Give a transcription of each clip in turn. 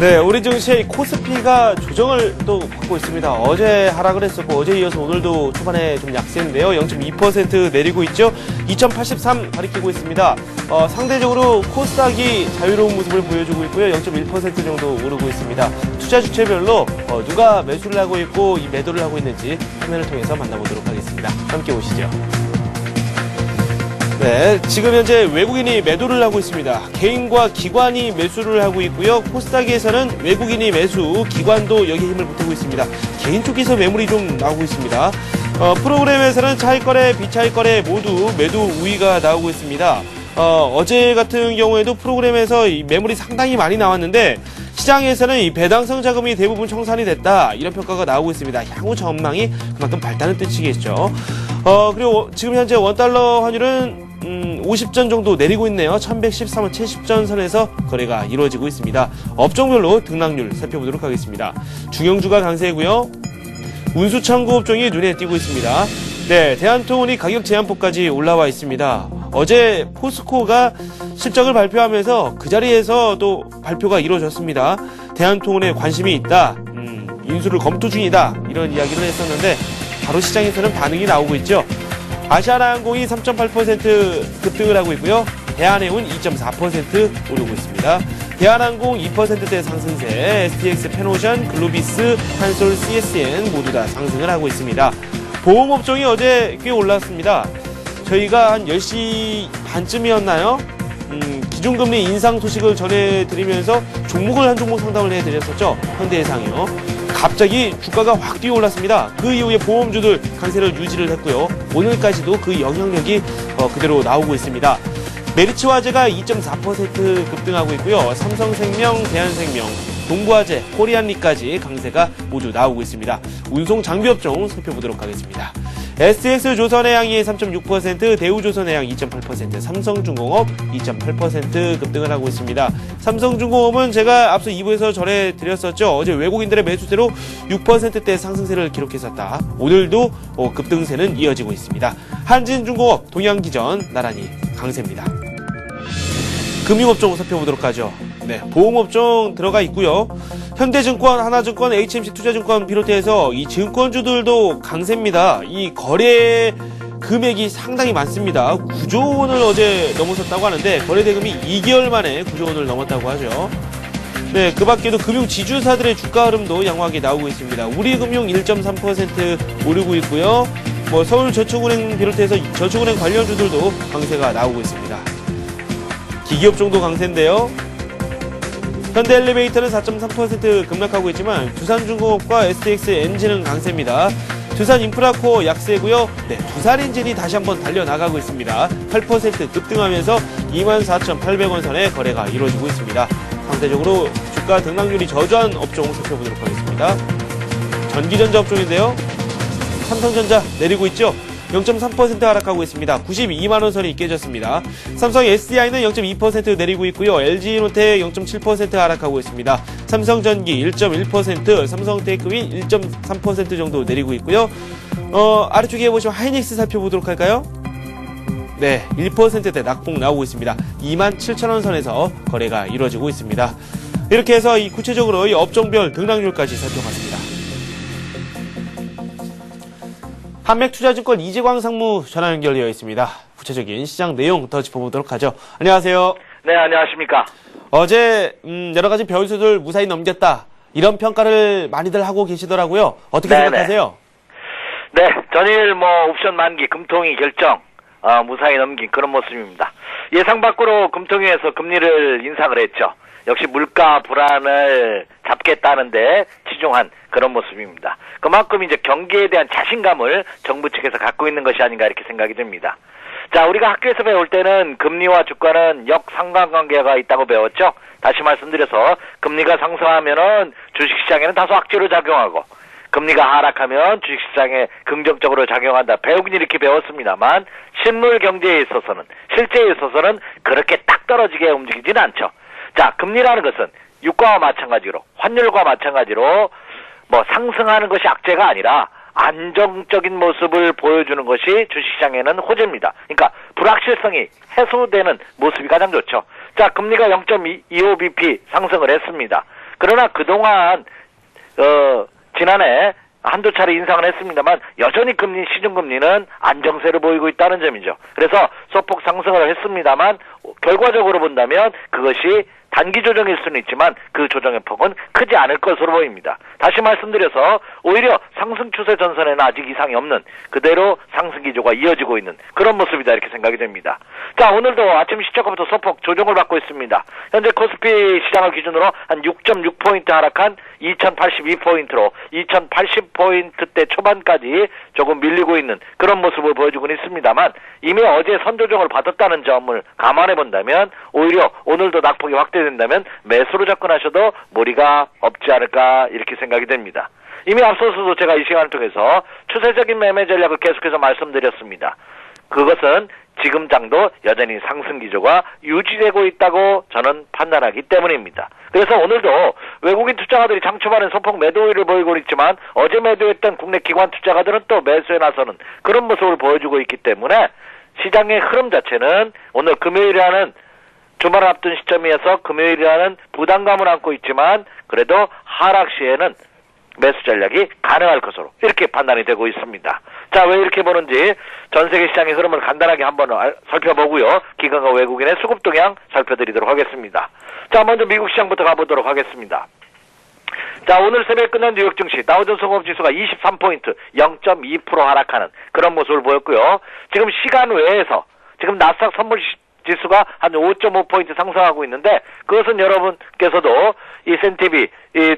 네, 우리 증시의 코스피가 조정을 또 받고 있습니다. 어제 하락을 했었고 어제 이어서 오늘도 초반에 좀 약세인데요. 0.2% 내리고 있죠. 2083 가리키고 있습니다. 상대적으로 코스닥이 자유로운 모습을 보여주고 있고요. 0.1% 정도 오르고 있습니다. 투자 주체별로 누가 매수를 하고 있고 이 매도를 하고 있는지 화면을 통해서 만나보도록 하겠습니다. 함께 오시죠. 네, 지금 현재 외국인이 매도를 하고 있습니다. 개인과 기관이 매수를 하고 있고요. 코스닥에서는 외국인이 매수, 기관도 여기에 힘을 보태고 있습니다. 개인 쪽에서 매물이 좀 나오고 있습니다. 프로그램에서는 차익거래, 비차익거래 모두 매도 우위가 나오고 있습니다. 어제 같은 경우에도 프로그램에서 이 매물이 상당히 많이 나왔는데 시장에서는 이 배당성 자금이 대부분 청산이 됐다, 이런 평가가 나오고 있습니다. 향후 전망이 그만큼 밝다는 뜻이겠죠. 그리고 지금 현재 원달러 환율은 50전 정도 내리고 있네요. 1113원 70전 선에서 거래가 이루어지고 있습니다. 업종별로 등락률 살펴보도록 하겠습니다. 중형주가 강세고요. 운수창고 업종이 눈에 띄고 있습니다. 네, 대한통운이 가격 제한폭까지 올라와 있습니다. 어제 포스코가 실적을 발표하면서 그 자리에서 또 발표가 이루어졌습니다. 대한통운에 관심이 있다, 인수를 검토 중이다, 이런 이야기를 했었는데 바로 시장에서는 반응이 나오고 있죠. 아시아나항공이 3.8% 급등을 하고 있고요. 대한해운 2.4% 오르고 있습니다. 대한항공 2%대 상승세, STX, 페노션, 글로비스, 한솔, CSN 모두 다 상승을 하고 있습니다. 보험업종이 어제 꽤 올랐습니다. 저희가 한 10시 반쯤이었나요? 기준금리 인상 소식을 전해드리면서 종목을 한 종목 상담을 해드렸었죠. 현대해상이요. 갑자기 주가가 확 뛰어올랐습니다. 그 이후에 보험주들 강세를 유지를 했고요. 오늘까지도 그 영향력이 그대로 나오고 있습니다. 메리츠화재가 2.4% 급등하고 있고요. 삼성생명, 대한생명, 동부화재, 코리안리까지 강세가 모두 나오고 있습니다. 운송 장비업종 살펴보도록 하겠습니다. SS조선해양이 3.6%, 대우조선해양 2.8%, 삼성중공업 2.8% 급등을 하고 있습니다. 삼성중공업은 제가 앞서 2부에서 전해드렸었죠. 어제 외국인들의 매수세로 6%대 상승세를 기록했었다. 오늘도 급등세는 이어지고 있습니다. 한진중공업, 동양기전 나란히 강세입니다. 금융업종 살펴보도록 하죠. 네, 보험업종 들어가 있고요. 현대증권, 하나증권, HMC투자증권 비롯해서 이 증권주들도 강세입니다. 이 거래 금액이 상당히 많습니다. 9조 원을 어제 넘어섰다고 하는데 거래 대금이 2개월 만에 9조 원을 넘었다고 하죠. 네, 그 밖에도 금융지주사들의 주가 흐름도 양호하게 나오고 있습니다. 우리금융 1.3% 오르고 있고요. 서울저축은행 비롯해서 저축은행 관련주들도 강세가 나오고 있습니다. 기기업종도 강세인데요. 현대엘리베이터는 4.3% 급락하고 있지만 두산중공업과 STX엔진은 강세입니다. 두산인프라코어 약세고요. 네, 두산엔진이 다시 한번 달려나가고 있습니다. 8% 급등하면서 24,800원 선에 거래가 이루어지고 있습니다. 상대적으로 주가 등락률이 저조한 업종 살펴보도록 하겠습니다. 전기전자 업종인데요. 삼성전자 내리고 있죠. 0.3% 하락하고 있습니다. 92만원 선이 깨졌습니다. 삼성 SDI는 0.2% 내리고 있고요. LG이노텍 0.7% 하락하고 있습니다. 삼성전기 1.1%, 삼성테이크윈 1.3% 정도 내리고 있고요. 아래쪽에 보시면 하이닉스 살펴보도록 할까요? 네, 1%대 낙폭 나오고 있습니다. 27,000원 선에서 거래가 이루어지고 있습니다. 이렇게 해서 구체적으로 이 업종별 등락률까지 살펴봤습니다. 한맥투자증권 이재광 상무 전화 연결되어 있습니다. 구체적인 시장 내용 더 짚어보도록 하죠. 안녕하세요. 네, 안녕하십니까. 어제 여러 가지 변수들 무사히 넘겼다, 이런 평가를 많이들 하고 계시더라고요. 어떻게 생각하세요? 네, 전일 옵션 만기 금통위 결정 무사히 넘긴 그런 모습입니다. 예상 밖으로 금통위에서 금리를 인상을 했죠. 역시 물가 불안을 잡겠다는데 치중한 그런 모습입니다. 그만큼 이제 경기에 대한 자신감을 정부 측에서 갖고 있는 것이 아닌가 이렇게 생각이 듭니다. 자, 우리가 학교에서 배울 때는 금리와 주가는 역상관관계가 있다고 배웠죠. 다시 말씀드려서 금리가 상승하면은 주식시장에는 다소 악재로 작용하고 금리가 하락하면 주식시장에 긍정적으로 작용한다. 배우긴 이렇게 배웠습니다만 실물 경제에 있어서는, 실제에 있어서는 그렇게 딱 떨어지게 움직이지는 않죠. 자, 금리라는 것은 유가와 마찬가지로, 환율과 마찬가지로 상승하는 것이 악재가 아니라 안정적인 모습을 보여주는 것이 주식시장에는 호재입니다. 그러니까 불확실성이 해소되는 모습이 가장 좋죠. 자, 금리가 0.25bp 상승을 했습니다. 그러나 그동안 지난해 한두 차례 인상을 했습니다만 여전히 시중금리는 안정세를 보이고 있다는 점이죠. 그래서 소폭 상승을 했습니다만 결과적으로 본다면 그것이 단기 조정일 수는 있지만 그 조정의 폭은 크지 않을 것으로 보입니다. 다시 말씀드려서 오히려 상승 추세 전선에는 아직 이상이 없는 그대로 상승 기조가 이어지고 있는 그런 모습이다 이렇게 생각이 됩니다. 자, 오늘도 아침 시초가부터 소폭 조정을 받고 있습니다. 현재 코스피 시장을 기준으로 한 6.6포인트 하락한 2082포인트로 2080포인트대 초반까지 조금 밀리고 있는 그런 모습을 보여주고 있습니다만 이미 어제 선조정을 받았다는 점을 감안해 본다면 오히려 오늘도 낙폭이 확대된다면 매수로 접근하셔도 무리가 없지 않을까 이렇게 생각이 됩니다. 이미 앞서서도 제가 이 시간을 통해서 추세적인 매매 전략을 계속해서 말씀드렸습니다. 그것은 지금 장도 여전히 상승 기조가 유지되고 있다고 저는 판단하기 때문입니다. 그래서 오늘도 외국인 투자가들이 장 초반에 소폭 매도 우위를 보이고 있지만 어제 매도했던 국내 기관 투자가들은 또 매수에 나서는 그런 모습을 보여주고 있기 때문에 시장의 흐름 자체는 오늘 금요일이라는 주말을 앞둔 시점이어서 금요일이라는 부담감을 안고 있지만 그래도 하락 시에는 매수 전략이 가능할 것으로 이렇게 판단이 되고 있습니다. 자, 왜 이렇게 보는지 전 세계 시장의 흐름을 간단하게 한번 살펴보고요. 기관과 외국인의 수급 동향 살펴드리도록 하겠습니다. 자, 먼저 미국 시장부터 가보도록 하겠습니다. 자, 오늘 새벽에 끝난 뉴욕 증시 다우존스 종합지수가 23포인트 0.2% 하락하는 그런 모습을 보였고요. 지금 시간 외에서 지금 나스닥 선물 지수가 한 5.5포인트 상승하고 있는데 그것은 여러분께서도 이 센티비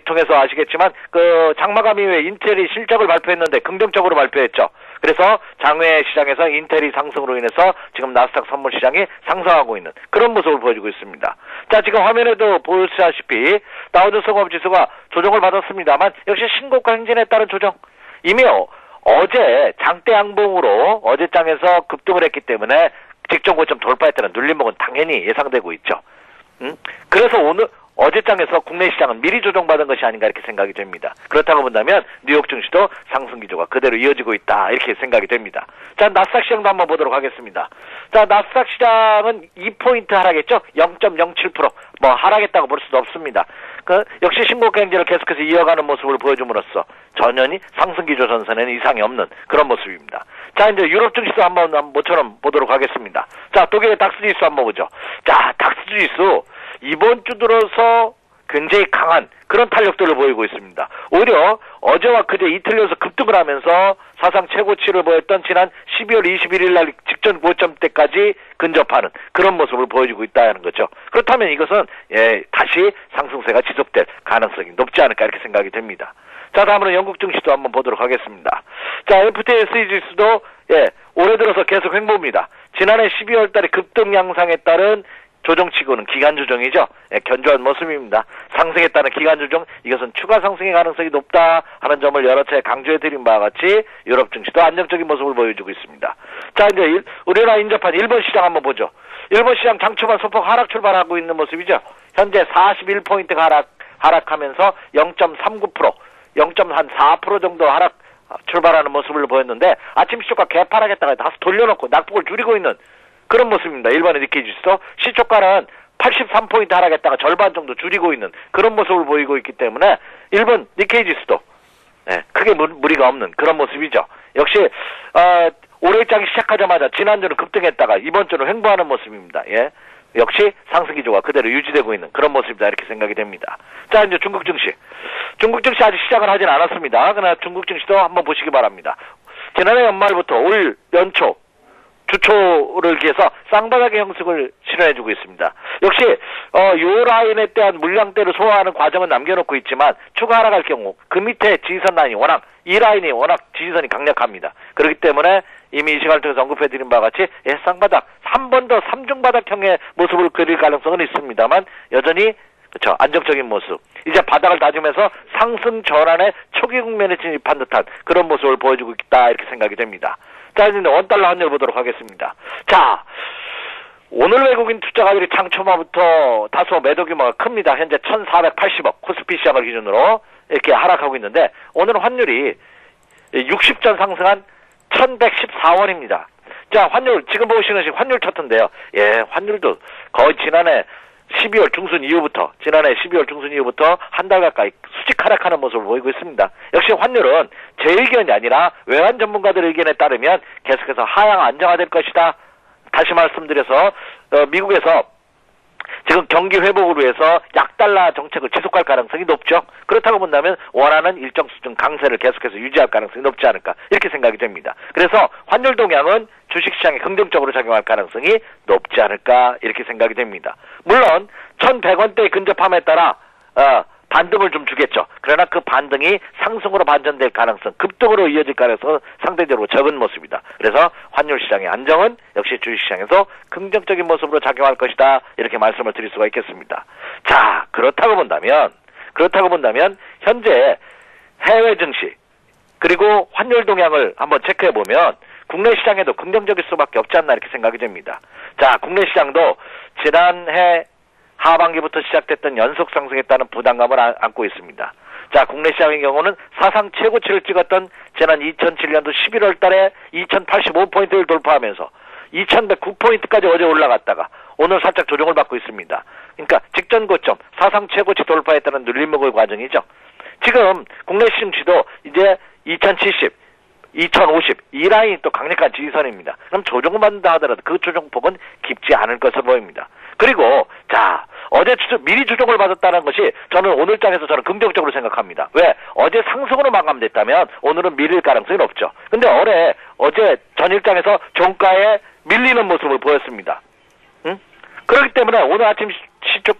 통해서 아시겠지만 그 장마감 이후에 인텔이 실적을 발표했는데 긍정적으로 발표했죠. 그래서 장외 시장에서 인텔이 상승으로 인해서 지금 나스닥 선물 시장이 상승하고 있는 그런 모습을 보여주고 있습니다. 자, 지금 화면에도 보시다시피 다우존스 종합지수가 조정을 받았습니다만 역시 신고가 행진에 따른 조정 이미 어제 장대 양봉으로 어제 장에서 급등을 했기 때문에 직전 고점 돌파했다는 눌림목은 당연히 예상되고 있죠. 그래서 오늘 어제장에서 국내 시장은 미리 조정받은 것이 아닌가 이렇게 생각이 됩니다. 그렇다고 본다면 뉴욕 증시도 상승 기조가 그대로 이어지고 있다 이렇게 생각이 됩니다. 자, 나스닥 시장도 한번 보도록 하겠습니다. 자, 나스닥 시장은 2포인트 하락했죠. 0.07% 뭐 하락했다고 볼 수도 없습니다. 역시 신고가 행진을 계속해서 이어가는 모습을 보여줌으로써 전연히 상승 기조 전선에는 이상이 없는 그런 모습입니다. 자, 이제 유럽 증시도 한번 모처럼 보도록 하겠습니다. 자, 독일의 닥스 지수 한번 보죠. 자, 닥스 지수 이번 주 들어서 굉장히 강한 그런 탄력들을 보이고 있습니다. 오히려 어제와 그제 이틀 연속 급등을 하면서 사상 최고치를 보였던 지난 12월 21일 날 직전 고점대까지 근접하는 그런 모습을 보여주고 있다는 거죠. 그렇다면 이것은 다시 상승세가 지속될 가능성이 높지 않을까 이렇게 생각이 됩니다. 자, 다음으로 영국 증시도 한번 보도록 하겠습니다. 자, FTSE 지수도 올해 들어서 계속 횡보입니다. 지난해 12월 달에 급등 양상에 따른 조정치고는 기간 조정이죠. 견조한 모습입니다. 상승에 따른 기간 조정, 이것은 추가 상승의 가능성이 높다 하는 점을 여러 차례 강조해드린 바와 같이 유럽 증시도 안정적인 모습을 보여주고 있습니다. 자, 이제 우리나라 인접한 일본 시장 한번 보죠. 일본 시장 장초반 소폭 하락 출발하고 있는 모습이죠. 현재 41포인트가 하락하면서 0.39%, 0.4% 정도 출발하는 모습을 보였는데 아침 시초가 개파락했다가 다시 돌려놓고 낙폭을 줄이고 있는 그런 모습입니다. 일본의 니케이 지수도 시초가는 83포인트 하락했다가 절반 정도 줄이고 있는 그런 모습을 보이고 있기 때문에 일본 니케이 지수도 크게 무리가 없는 그런 모습이죠. 역시 올해 장이 시작하자마자 지난주는 급등했다가 이번 주는 횡보하는 모습입니다. 역시 상승 기조가 그대로 유지되고 있는 그런 모습이다 이렇게 생각이 됩니다. 자, 이제 중국 증시 아직 시작을 하진 않았습니다. 그러나 중국 증시도 한번 보시기 바랍니다. 지난해 연말부터 올 연초 주초를 기해서 쌍바닥의 형식을 실현해주고 있습니다. 역시 요 라인에 대한 물량대를 소화하는 과정은 남겨놓고 있지만 추가 하락할 경우 그 밑에 지지선 라인이 이 라인이 워낙 지지선이 강력합니다. 그렇기 때문에 이미 이 시간을 통해서 언급해드린 바와 같이 쌍바닥 한 번 더 삼중바닥형의 모습을 그릴 가능성은 있습니다만 여전히 그렇죠, 안정적인 모습. 이제 바닥을 다지면서 상승 전환의 초기 국면에 진입한 듯한 그런 모습을 보여주고 있다 이렇게 생각이 됩니다. 자, 이제 원달러 환율 보도록 하겠습니다. 자, 오늘 외국인 투자가들이 장초반부터 다소 매도 규모가 큽니다. 현재 1,480억 코스피 시장을 기준으로 이렇게 하락하고 있는데 오늘 환율이 60전 상승한 1,114원입니다. 자, 환율 지금 보시는 환율 차트인데요. 환율도 거의 지난해 12월 중순 이후부터, 지난해 12월 중순 이후부터 한 달 가까이 수직 하락하는 모습을 보이고 있습니다. 역시 환율은 제 의견이 아니라 외환 전문가들의 의견에 따르면 계속해서 하향 안정화될 것이다. 다시 말씀드려서 미국에서 지금 경기 회복으로 해서 약달러 정책을 지속할 가능성이 높죠. 그렇다고 본다면 원화는 일정 수준 강세를 계속해서 유지할 가능성이 높지 않을까 이렇게 생각이 됩니다. 그래서 환율 동향은 주식시장에 긍정적으로 작용할 가능성이 높지 않을까 이렇게 생각이 됩니다. 물론 1100원대에 근접함에 따라 반등을 좀 주겠죠. 그러나 그 반등이 상승으로 반전될 가능성, 급등으로 이어질 가능성은 상대적으로 적은 모습이다. 그래서 환율 시장의 안정은 역시 주식시장에서 긍정적인 모습으로 작용할 것이다. 이렇게 말씀을 드릴 수가 있겠습니다. 자, 그렇다고 본다면 현재 해외 증시 그리고 환율 동향을 한번 체크해 보면 국내 시장에도 긍정적일 수밖에 없지 않나 이렇게 생각이 됩니다. 자, 국내 시장도 지난해 하반기부터 시작됐던 연속 상승에 따른 부담감을 안고 있습니다. 자, 국내 시장의 경우는 사상 최고치를 찍었던 지난 2007년도 11월 달에 2085포인트를 돌파하면서 2109포인트까지 어제 올라갔다가 오늘 살짝 조정을 받고 있습니다. 그러니까 직전 고점, 사상 최고치 돌파에 따른 눌림목의 과정이죠. 지금 국내 시중지도 이제 2070, 2050, 이 라인이 또 강력한 지지선입니다. 그럼 조정을 받는다 하더라도 그 조정폭은 깊지 않을 것으로 보입니다. 그리고 자, 어제 미리 조정을 받았다는 것이 저는 오늘 장에서 저는 긍정적으로 생각합니다. 왜? 어제 상승으로 마감됐다면 오늘은 밀릴 가능성이 높죠. 근데 어제 전일장에서 종가에 밀리는 모습을 보였습니다. 응? 그렇기 때문에 오늘 아침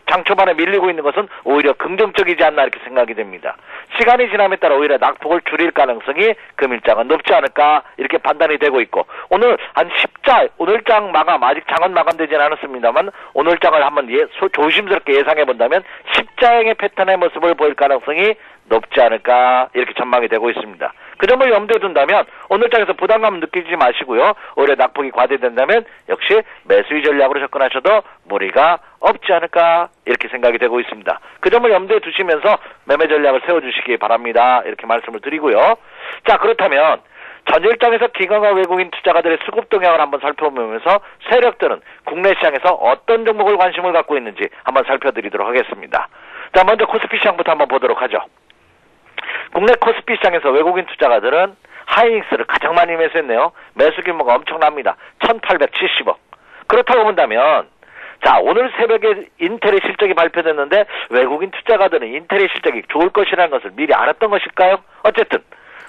장 초반에 밀리고 있는 것은 오히려 긍정적이지 않나 이렇게 생각이 됩니다. 시간이 지남에 따라 오히려 낙폭을 줄일 가능성이 금일장은 높지 않을까 이렇게 판단이 되고 있고 오늘 한 10자 오늘 장 마감 아직 장은 마감되지는 않았습니다만 오늘 장을 한번 조심스럽게 예상해 본다면 10자행의 패턴의 모습을 보일 가능성이 높지 않을까 이렇게 전망이 되고 있습니다. 그 점을 염두에 둔다면 오늘 장에서 부담감 느끼지 마시고요. 오히려 낙폭이 과대된다면 역시 매수의 전략으로 접근하셔도 무리가 없지 않을까 이렇게 생각이 되고 있습니다. 그 점을 염두에 두시면서 매매 전략을 세워주시기 바랍니다. 이렇게 말씀을 드리고요. 자, 그렇다면 전일장에서 기관과 외국인 투자가들의 수급 동향을 한번 살펴보면서 세력들은 국내 시장에서 어떤 종목을 관심을 갖고 있는지 한번 살펴드리도록 하겠습니다. 자, 먼저 코스피 시장부터 한번 보도록 하죠. 국내 코스피 시장에서 외국인 투자가들은 하이닉스를 가장 많이 매수했네요. 매수 규모가 엄청납니다. 1870억. 그렇다고 본다면 자, 오늘 새벽에 인텔의 실적이 발표됐는데 외국인 투자가들은 인텔의 실적이 좋을 것이라는 것을 미리 알았던 것일까요? 어쨌든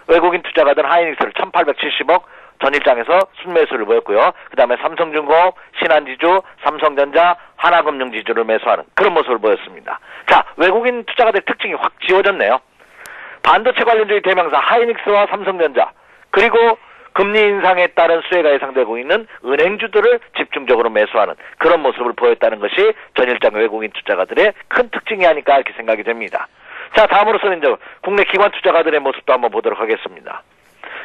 외국인 투자가들은 하이닉스를 1870억 전일장에서 순매수를 보였고요. 그 다음에 삼성중공업, 신한지주, 삼성전자, 하나금융지주를 매수하는 그런 모습을 보였습니다. 자, 외국인 투자가들의 특징이 확 지워졌네요. 반도체 관련주의 대명사 하이닉스와 삼성전자 그리고 금리 인상에 따른 수혜가 예상되고 있는 은행주들을 집중적으로 매수하는 그런 모습을 보였다는 것이 전일장 외국인 투자가들의 큰 특징이 아닐까 이렇게 생각이 됩니다. 자, 다음으로서는 이제 국내 기관 투자가들의 모습도 한번 보도록 하겠습니다.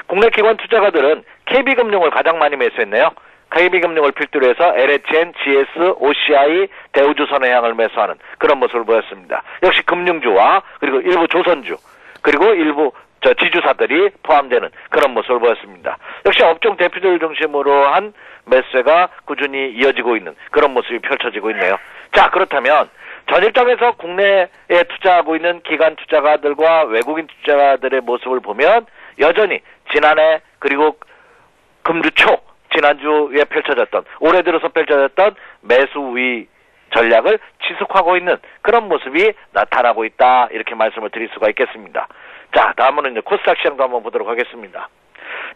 국내 기관 투자가들은 KB금융을 가장 많이 매수했네요. KB금융을 필두로 해서 LHN, GS, OCI, 대우조선해양을 매수하는 그런 모습을 보였습니다. 역시 금융주와 그리고 일부 조선주 그리고 일부 지주사들이 포함되는 그런 모습을 보였습니다. 역시 업종 대표들 중심으로 한 매수가 꾸준히 이어지고 있는 그런 모습이 펼쳐지고 있네요. 자, 그렇다면 전일장에서 국내에 투자하고 있는 기관 투자가들과 외국인 투자가들의 모습을 보면 여전히 지난해 그리고 금주 초 지난주에 펼쳐졌던 올해 들어서 펼쳐졌던 매수 우위 전략을 지속하고 있는 그런 모습이 나타나고 있다 이렇게 말씀을 드릴 수가 있겠습니다. 자, 다음은 이제 코스닥 시장도 한번 보도록 하겠습니다.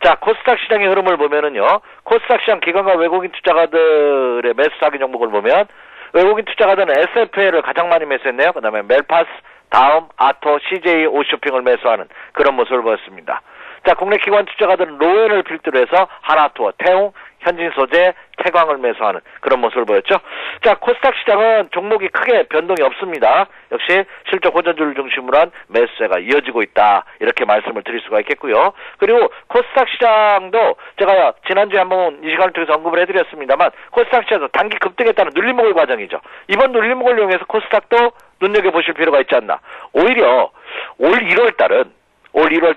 자, 코스닥 시장의 흐름을 보면은요, 코스닥 시장 기관과 외국인 투자가들의 매수 사기 종목을 보면 외국인 투자가들은 SFL을 가장 많이 매수했네요. 그 다음에 멜파스, 다음, 아토, CJ 오쇼핑을 매수하는 그런 모습을 보였습니다. 자, 국내 기관 투자가들은 로엔을 필두로 해서 하나투어, 태웅, 현진소재, 태광을 매수하는 그런 모습을 보였죠. 자, 코스닥 시장은 종목이 크게 변동이 없습니다. 역시 실적 호전주를 중심으로 한 매수세가 이어지고 있다. 이렇게 말씀을 드릴 수가 있겠고요. 그리고 코스닥 시장도 제가 지난주에 한번 이 시간을 통해서 언급을 해드렸습달만 코스닥 시장도 단기 급등했다는 눌림목의 과정이죠. 이번 눌림목을 이용해서 코스닥도 눈여겨보실 필요가 있지 않나. 오히려 올 1월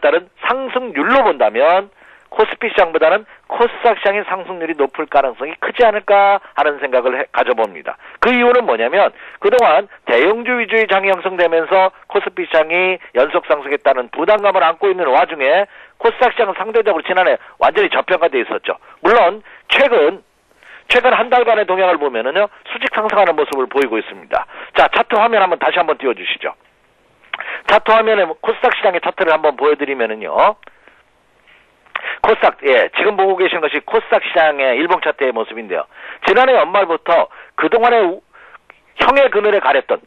달은 상승률로 본다면 코스피 시장보다는 코스닥 시장의 상승률이 높을 가능성이 크지 않을까 하는 생각을 가져봅니다. 그 이유는 뭐냐면 그동안 대형주 위주의 장이 형성되면서 코스피 시장이 연속 상승했다는 부담감을 안고 있는 와중에 코스닥 시장은 상대적으로 지난해 완전히 저평가되어 있었죠. 물론 최근 한 달간의 동향을 보면은요, 수직 상승하는 모습을 보이고 있습니다. 자, 차트 화면 다시 한번 띄워주시죠. 차트 화면에 코스닥 시장의 차트를 한번 보여드리면은요, 코스닥, 지금 보고 계신 것이 코스닥 시장의 일봉 차트의 모습인데요. 지난해 연말부터 그동안의 형의 그늘에 가렸던,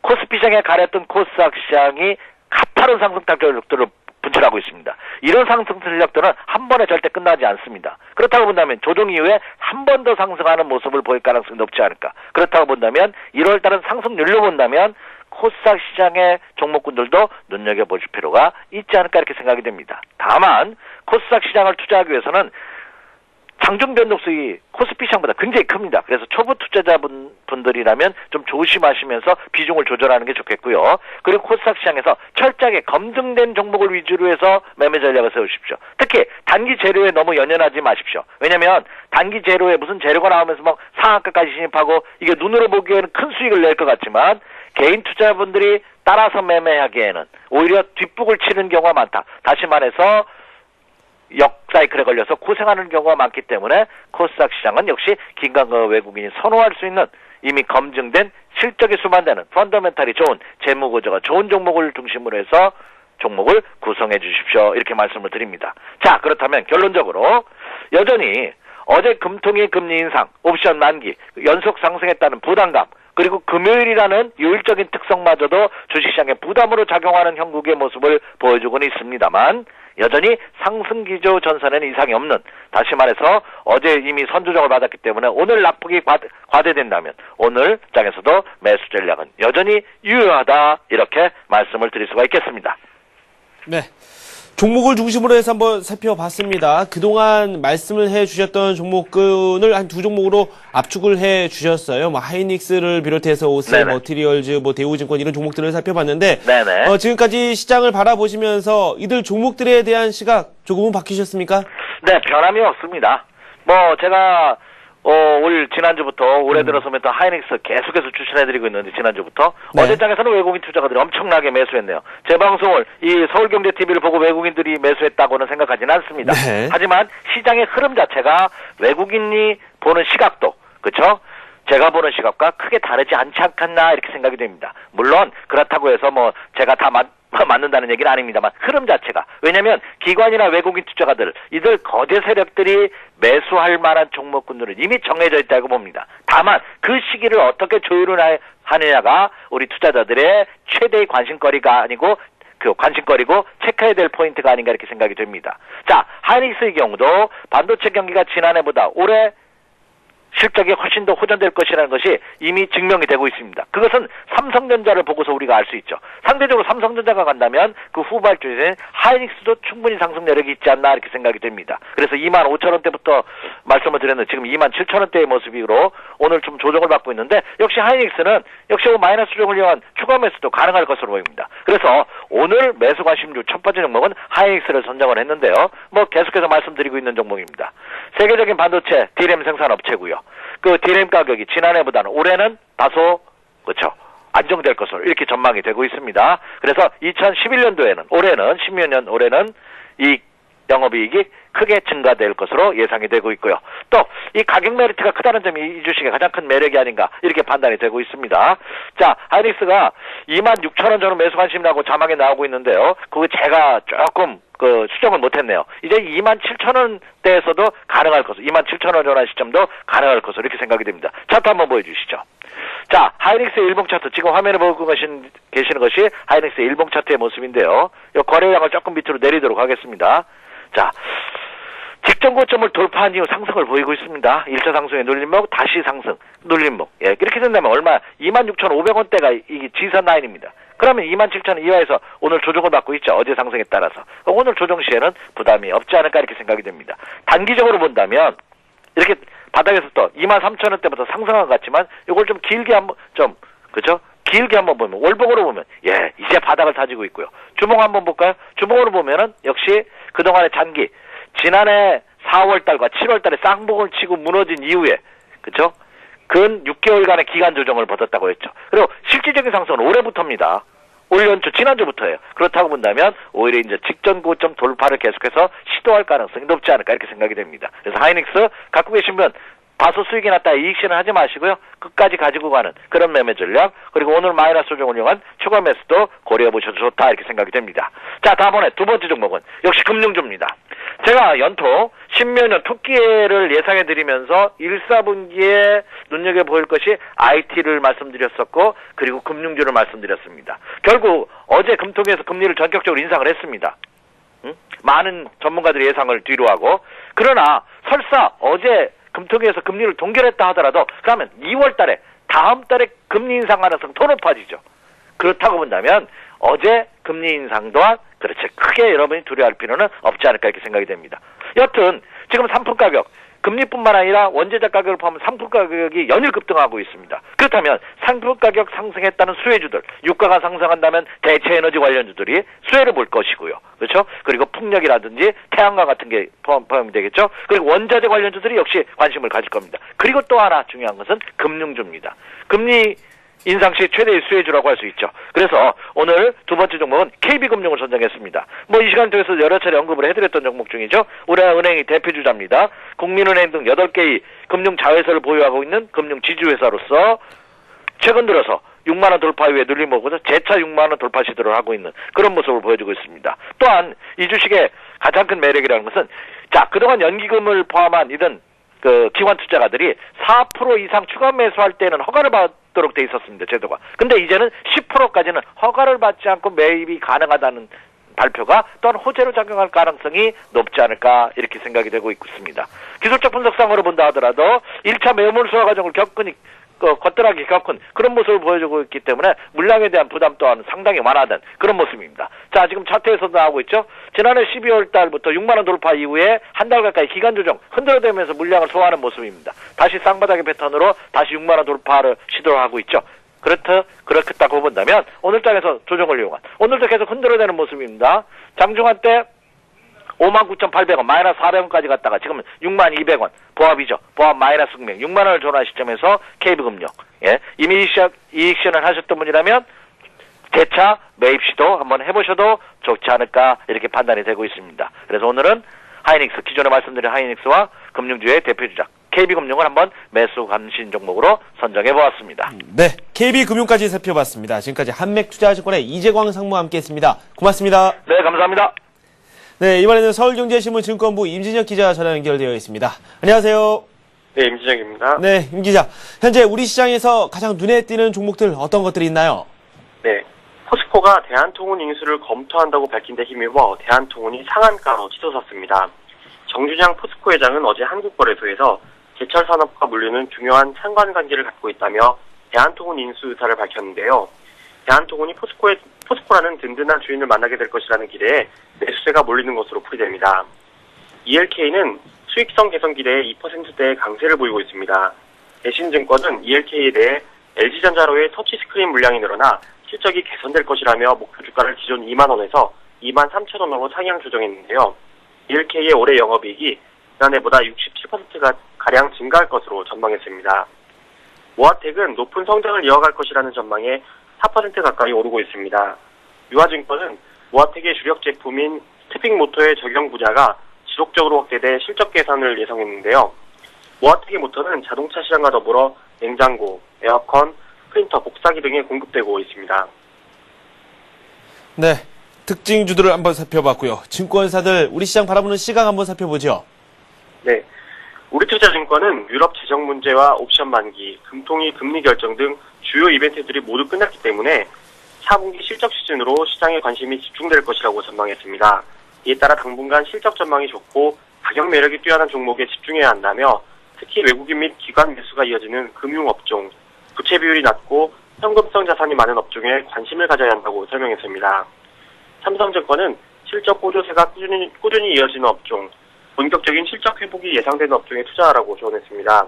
코스피 시장에 가렸던 코스닥 시장이 가파른 상승 탄력들을 분출하고 있습니다. 이런 상승 탄력들은 한 번에 절대 끝나지 않습니다. 그렇다고 본다면 조정 이후에 한 번 더 상승하는 모습을 보일 가능성이 높지 않을까. 그렇다고 본다면 1월달은 상승률로 본다면 코스닥 시장의 종목군들도 눈여겨보실 필요가 있지 않을까 이렇게 생각이 됩니다. 다만 코스닥 시장을 투자하기 위해서는 장중 변동성이 코스피 시장보다 굉장히 큽니다. 그래서 초보 투자자분들이라면 좀 조심하시면서 비중을 조절하는 게 좋겠고요. 그리고 코스닥 시장에서 철저하게 검증된 종목을 위주로 해서 매매 전략을 세우십시오. 특히 단기 재료에 너무 연연하지 마십시오. 왜냐하면 단기 재료에 무슨 재료가 나오면서 막 상한가까지 진입하고 이게 눈으로 보기에는 큰 수익을 낼 것 같지만 개인 투자분들이 따라서 매매하기에는 오히려 뒷북을 치는 경우가 많다. 다시 말해서 역사이클에 걸려서 고생하는 경우가 많기 때문에 코스닥 시장은 역시 긴강과 외국인이 선호할 수 있는 이미 검증된 실적이 수반되는 펀더멘탈이 좋은 재무구조가 좋은 종목을 중심으로 해서 종목을 구성해 주십시오. 이렇게 말씀을 드립니다. 자, 그렇다면 결론적으로 여전히 어제 금통위 금리 인상, 옵션 만기, 연속 상승했다는 부담감, 그리고 금요일이라는 요일적인 특성마저도 주식시장에 부담으로 작용하는 형국의 모습을 보여주고는 있습니다만 여전히 상승기조 전선에는 이상이 없는, 다시 말해서 어제 이미 선조정을 받았기 때문에 오늘 낙폭이 과대된다면 오늘 장에서도 매수 전략은 여전히 유효하다, 이렇게 말씀을 드릴 수가 있겠습니다. 네. 종목을 중심으로 해서 한번 살펴봤습니다. 그동안 말씀을 해주셨던 종목군을 한 두 종목으로 압축을 해주셨어요. 뭐 하이닉스를 비롯해서 오스의 머티리얼즈, 뭐 대우증권 이런 종목들을 살펴봤는데 지금까지 시장을 바라보시면서 이들 종목들에 대한 시각 조금은 바뀌셨습니까? 네, 변함이 없습니다. 뭐 제가 올 지난주부터 올해 들어서부터 하이닉스 계속해서 추천해드리고 있는데 지난주부터 어제 장에서는 외국인 투자가들이 엄청나게 매수했네요. 제 방송을 이 서울경제TV를 보고 외국인들이 매수했다고는 생각하지는 않습니다. 하지만 시장의 흐름 자체가 외국인이 보는 시각도, 그렇죠? 제가 보는 시각과 크게 다르지 않지 않겠나 이렇게 생각이 됩니다. 물론 그렇다고 해서 뭐 제가 다 맞는다는 얘기는 아닙니다만 흐름 자체가, 왜냐하면 기관이나 외국인 투자가들 이들 거대 세력들이 매수할 만한 종목군들은 이미 정해져 있다고 봅니다. 다만 그 시기를 어떻게 조율을 하느냐가 우리 투자자들의 최대의 관심거리가 아니고 관심거리고 체크해야 될 포인트가 아닌가 이렇게 생각이 됩니다. 자, 하이닉스의 경우도 반도체 경기가 지난해보다 올해 실적이 훨씬 더 호전될 것이라는 것이 이미 증명이 되고 있습니다. 그것은 삼성전자를 보고서 우리가 알 수 있죠. 상대적으로 삼성전자가 간다면 그 후발주에는 하이닉스도 충분히 상승 내력이 있지 않나 이렇게 생각이 됩니다. 그래서 25,000원대부터 말씀을 드렸는데 지금 27,000원대의 모습으로 오늘 좀 조정을 받고 있는데 역시 하이닉스는 역시 마이너스 조정을 위한 추가 매수도 가능할 것으로 보입니다. 그래서 오늘 매수 관심주 첫 번째 종목은 하이닉스를 선정을 했는데요. 뭐 계속해서 말씀드리고 있는 종목입니다. 세계적인 반도체 DRAM 생산 업체고요. 그 DRAM 가격이 지난해보다는 올해는 다소 그렇죠 안정될 것으로 이렇게 전망이 되고 있습니다. 그래서 2011년도에는 올해는 16년 올해는 이 영업이익이 크게 증가될 것으로 예상이 되고 있고요. 또 이 가격 메리트가 크다는 점이 이 주식의 가장 큰 매력이 아닌가 이렇게 판단이 되고 있습니다. 자, 하이닉스가 26,000원 정도 매수 관심이라고 자막에 나오고 있는데요. 그거 제가 조금 수정을 못했네요. 이제 27,000원대에서도 가능할 것으로, 27,000원 전환 시점도 가능할 것으로 이렇게 생각이 됩니다. 차트 한번 보여주시죠. 자, 하이닉스의 일봉 차트, 지금 화면에 보고 계시는 것이 하이닉스의 일봉 차트의 모습인데요. 이 거래량을 조금 밑으로 내리도록 하겠습니다. 자, 직전 고점을 돌파한 이후 상승을 보이고 있습니다. 1차 상승의 눌림목, 다시 상승, 눌림목. 이렇게 된다면 얼마? 26,500원대가 이게 지선 라인입니다. 그러면 27,000원 이하에서 오늘 조정을 받고 있죠. 어제 상승에 따라서. 오늘 조정 시에는 부담이 없지 않을까 이렇게 생각이 됩니다. 단기적으로 본다면 이렇게 바닥에서 또 23,000원대부터 상승한 것 같지만 이걸 좀 길게 한번 그죠? 길게 한번 보면 월봉으로 보면 이제 바닥을 다지고 있고요. 주봉 한번 볼까요? 주봉으로 보면은 역시 그동안의 장기 지난해 4월달과 7월달에 쌍봉을 치고 무너진 이후에 그렇죠? 근 6개월간의 기간 조정을 벌였다고 했죠. 그리고 실질적인 상승은 올해부터입니다. 올 연초 지난주부터예요. 그렇다고 본다면 오히려 이제 직전 고점 돌파를 계속해서 시도할 가능성이 높지 않을까 이렇게 생각이 됩니다. 그래서 하이닉스 갖고 계신 분 다소 수익이 났다 이익 실현 하지 마시고요. 끝까지 가지고 가는 그런 매매 전략, 그리고 오늘 마이너스 조정을 이용한 추가 매수도 고려해보셔도 좋다 이렇게 생각이 됩니다. 자, 다음번에 두 번째 종목은 역시 금융주입니다. 제가 연토 10년 투기회를 예상해드리면서 1, 4분기에 눈여겨볼 것이 IT를 말씀드렸었고 그리고 금융주를 말씀드렸습니다. 결국 어제 금통위에서 금리를 전격적으로 인상을 했습니다. 많은 전문가들이 예상을 뒤로 하고, 그러나 설사 어제 금통위에서 금리를 동결했다 하더라도 그러면 2월 달에 다음 달에 금리 인상 가능성 더 높아지죠. 그렇다고 본다면 어제 금리 인상 또한 그렇지 크게 여러분이 두려워할 필요는 없지 않을까 이렇게 생각이 됩니다. 여튼 지금 상품 가격, 금리뿐만 아니라 원재료 가격을 포함한 상품 가격이 연일 급등하고 있습니다. 그렇다면 상품 가격 상승했다는 수혜주들, 유가가 상승한다면 대체 에너지 관련주들이 수혜를 볼 것이고요. 그렇죠? 그리고 풍력이라든지 태양광 같은 게 포함이 되겠죠? 그리고 원자재 관련주들이 역시 관심을 가질 겁니다. 그리고 또 하나 중요한 것은 금융주입니다. 금리 인상 시 최대의 수혜주라고 할 수 있죠. 그래서 오늘 두 번째 종목은 KB금융을 선정했습니다. 이 시간 통해서 여러 차례 언급을 해드렸던 종목 중이죠. 우리은행이 대표주자입니다. 국민은행 등 8개의 금융 자회사를 보유하고 있는 금융 지주회사로서 최근 들어서 6만원 돌파 이후에 눌림 오고서 재차 6만원 돌파 시도를 하고 있는 그런 모습을 보여주고 있습니다. 또한 이 주식의 가장 큰 매력이라는 것은 그동안 연기금을 포함한 이런 기관 투자가들이 4% 이상 추가 매수할 때는 허가를 받도록 돼 있었습니다. 제도가. 근데 이제는 10%까지는 허가를 받지 않고 매입이 가능하다는 발표가 또한 호재로 작용할 가능성이 높지 않을까 이렇게 생각이 되고 있습니다. 기술적 분석상으로 본다 하더라도 1차 매물 소화 과정을 거뜬하게 겪은 그런 모습을 보여주고 있기 때문에 물량에 대한 부담 또한 상당히 완화된 그런 모습입니다. 자, 지금 차트에서도 나오고 있죠. 지난해 12월 달부터 6만원 돌파 이후에 한 달 가까이 기간 조정 흔들어대면서 물량을 소화하는 모습입니다. 다시 쌍바닥의 패턴으로 다시 6만원 돌파를 시도를 하고 있죠. 그렇겠다고 본다면 오늘 장에서 조정을 이용한 오늘도 계속 흔들어대는 모습입니다. 장중한 때 59,800원, 마이너스 400원까지 갔다가 지금은 62,200원, 보합이죠. 보합 마이너스 금액, 6만원을 전환 시점에서 KB금융. 예. 이미 이익 실현 하셨던 분이라면 재차 매입 시도 한번 해보셔도 좋지 않을까 이렇게 판단이 되고 있습니다. 그래서 오늘은 하이닉스, 기존에 말씀드린 하이닉스와 금융주의 대표주자 KB금융을 한번 매수 감신 종목으로 선정해 보았습니다. 네, KB금융까지 살펴봤습니다. 지금까지 한맥투자증권의 이재광 상무와 함께했습니다. 고맙습니다. 네, 감사합니다. 네, 이번에는 서울경제신문 증권부 임진혁 기자 전화 연결되어 있습니다. 안녕하세요. 네, 임진혁입니다. 네, 임 기자. 현재 우리 시장에서 가장 눈에 띄는 종목들 어떤 것들이 있나요? 네, 포스코가 대한통운 인수를 검토한다고 밝힌 데 힘입어 대한통운이 상한가로 치솟았습니다. 정준양 포스코 회장은 어제 한국거래소에서 제철 산업과 물류는 중요한 상관관계를 갖고 있다며 대한통운 인수 의사를 밝혔는데요. 대한통운이 포스코라는 든든한 주인을 만나게 될 것이라는 기대에 매수세가 몰리는 것으로 풀이됩니다. ELK는 수익성 개선 기대에 2%대의 강세를 보이고 있습니다. 대신증권은 ELK에 대해 LG전자로의 터치스크린 물량이 늘어나 실적이 개선될 것이라며 목표 주가를 기존 2만원에서 23,000원으로 상향 조정했는데요. ELK의 올해 영업이익이 지난해보다 67%가량 증가할 것으로 전망했습니다. 모아텍은 높은 성장을 이어갈 것이라는 전망에 4% 가까이 오르고 있습니다. 유화증권은 모아텍의 주력 제품인 스태핑 모터의 적용 분야가 지속적으로 확대돼 실적 개선을 예상했는데요. 모아텍의 모터는 자동차 시장과 더불어 냉장고, 에어컨, 프린터, 복사기 등에 공급되고 있습니다. 네, 특징주들을 한번 살펴봤고요. 증권사들 우리 시장 바라보는 시각 한번 살펴보죠. 네, 우리투자증권은 유럽 재정 문제와 옵션 만기, 금통위 금리 결정 등 주요 이벤트들이 모두 끝났기 때문에 4분기 실적 시즌으로 시장의 관심이 집중될 것이라고 전망했습니다. 이에 따라 당분간 실적 전망이 좋고 가격 매력이 뛰어난 종목에 집중해야 한다며 특히 외국인 및 기관 매수가 이어지는 금융업종, 부채 비율이 낮고 현금성 자산이 많은 업종에 관심을 가져야 한다고 설명했습니다. 삼성증권은 실적 호조세가 꾸준히 이어지는 업종, 본격적인 실적 회복이 예상되는 업종에 투자하라고 조언했습니다.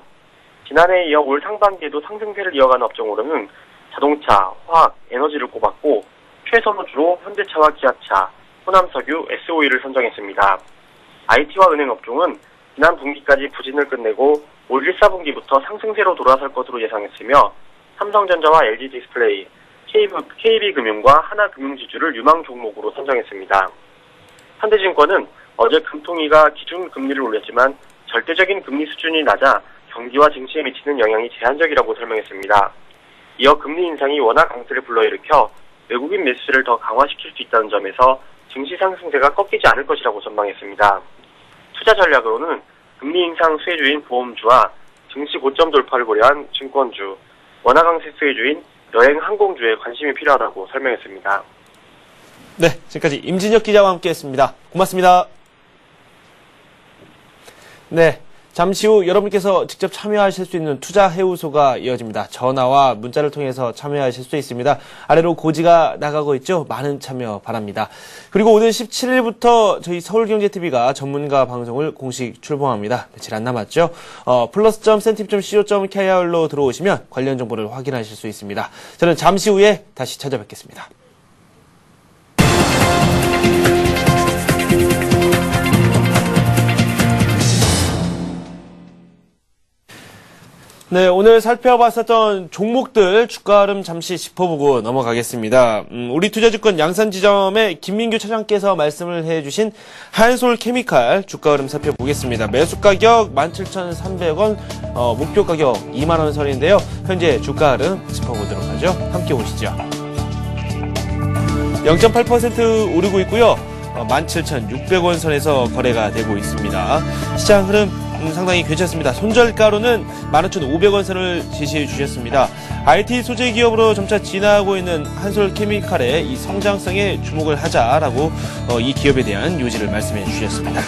지난해에 이어 올 상반기에도 상승세를 이어가는 업종으로는 자동차, 화학, 에너지를 꼽았고 최선호주로 현대차와 기아차, 호남석유, SOE를 선정했습니다. IT와 은행 업종은 지난 분기까지 부진을 끝내고 올 1, 4분기부터 상승세로 돌아설 것으로 예상했으며 삼성전자와 LG디스플레이, KB금융과 하나금융지주를 유망 종목으로 선정했습니다. 현대증권은 어제 금통위가 기준금리를 올렸지만 절대적인 금리 수준이 낮아 경기와 증시에 미치는 영향이 제한적이라고 설명했습니다. 이어 금리 인상이 워낙 강세를 불러일으켜 외국인 매수세를 더 강화시킬 수 있다는 점에서 증시 상승세가 꺾이지 않을 것이라고 전망했습니다. 투자 전략으로는 금리 인상 수혜주인 보험주와 증시 고점 돌파를 고려한 증권주, 원화 강세 수혜주인 여행 항공주에 관심이 필요하다고 설명했습니다. 네, 지금까지 임진혁 기자와 함께했습니다. 고맙습니다. 네, 잠시 후 여러분께서 직접 참여하실 수 있는 투자 해우소가 이어집니다. 전화와 문자를 통해서 참여하실 수 있습니다. 아래로 고지가 나가고 있죠? 많은 참여 바랍니다. 그리고 오늘 17일부터 저희 서울경제TV가 전문가 방송을 공식 출범합니다. 며칠 안 남았죠? plus.sentiv.co.kr로 들어오시면 관련 정보를 확인하실 수 있습니다. 저는 잠시 후에 다시 찾아뵙겠습니다. 네, 오늘 살펴봤었던 종목들 주가 흐름 잠시 짚어보고 넘어가겠습니다. 우리 투자증권 양산지점의 김민규 차장께서 말씀을 해주신 한솔케미칼 주가 흐름 살펴보겠습니다. 매수 가격 17,300원, 목표 가격 2만원 선인데요. 현재 주가 흐름 짚어보도록 하죠. 함께 오시죠. 0.8% 오르고 있고요. 17,600원 선에서 거래가 되고 있습니다. 시장 흐름 상당히 괜찮습니다. 손절가로는 15,500원 선을 제시해 주셨습니다. IT 소재 기업으로 점차 진화하고 있는 한솔케미칼의 이 성장성에 주목을 하자라고 이 기업에 대한 요지를 말씀해 주셨습니다.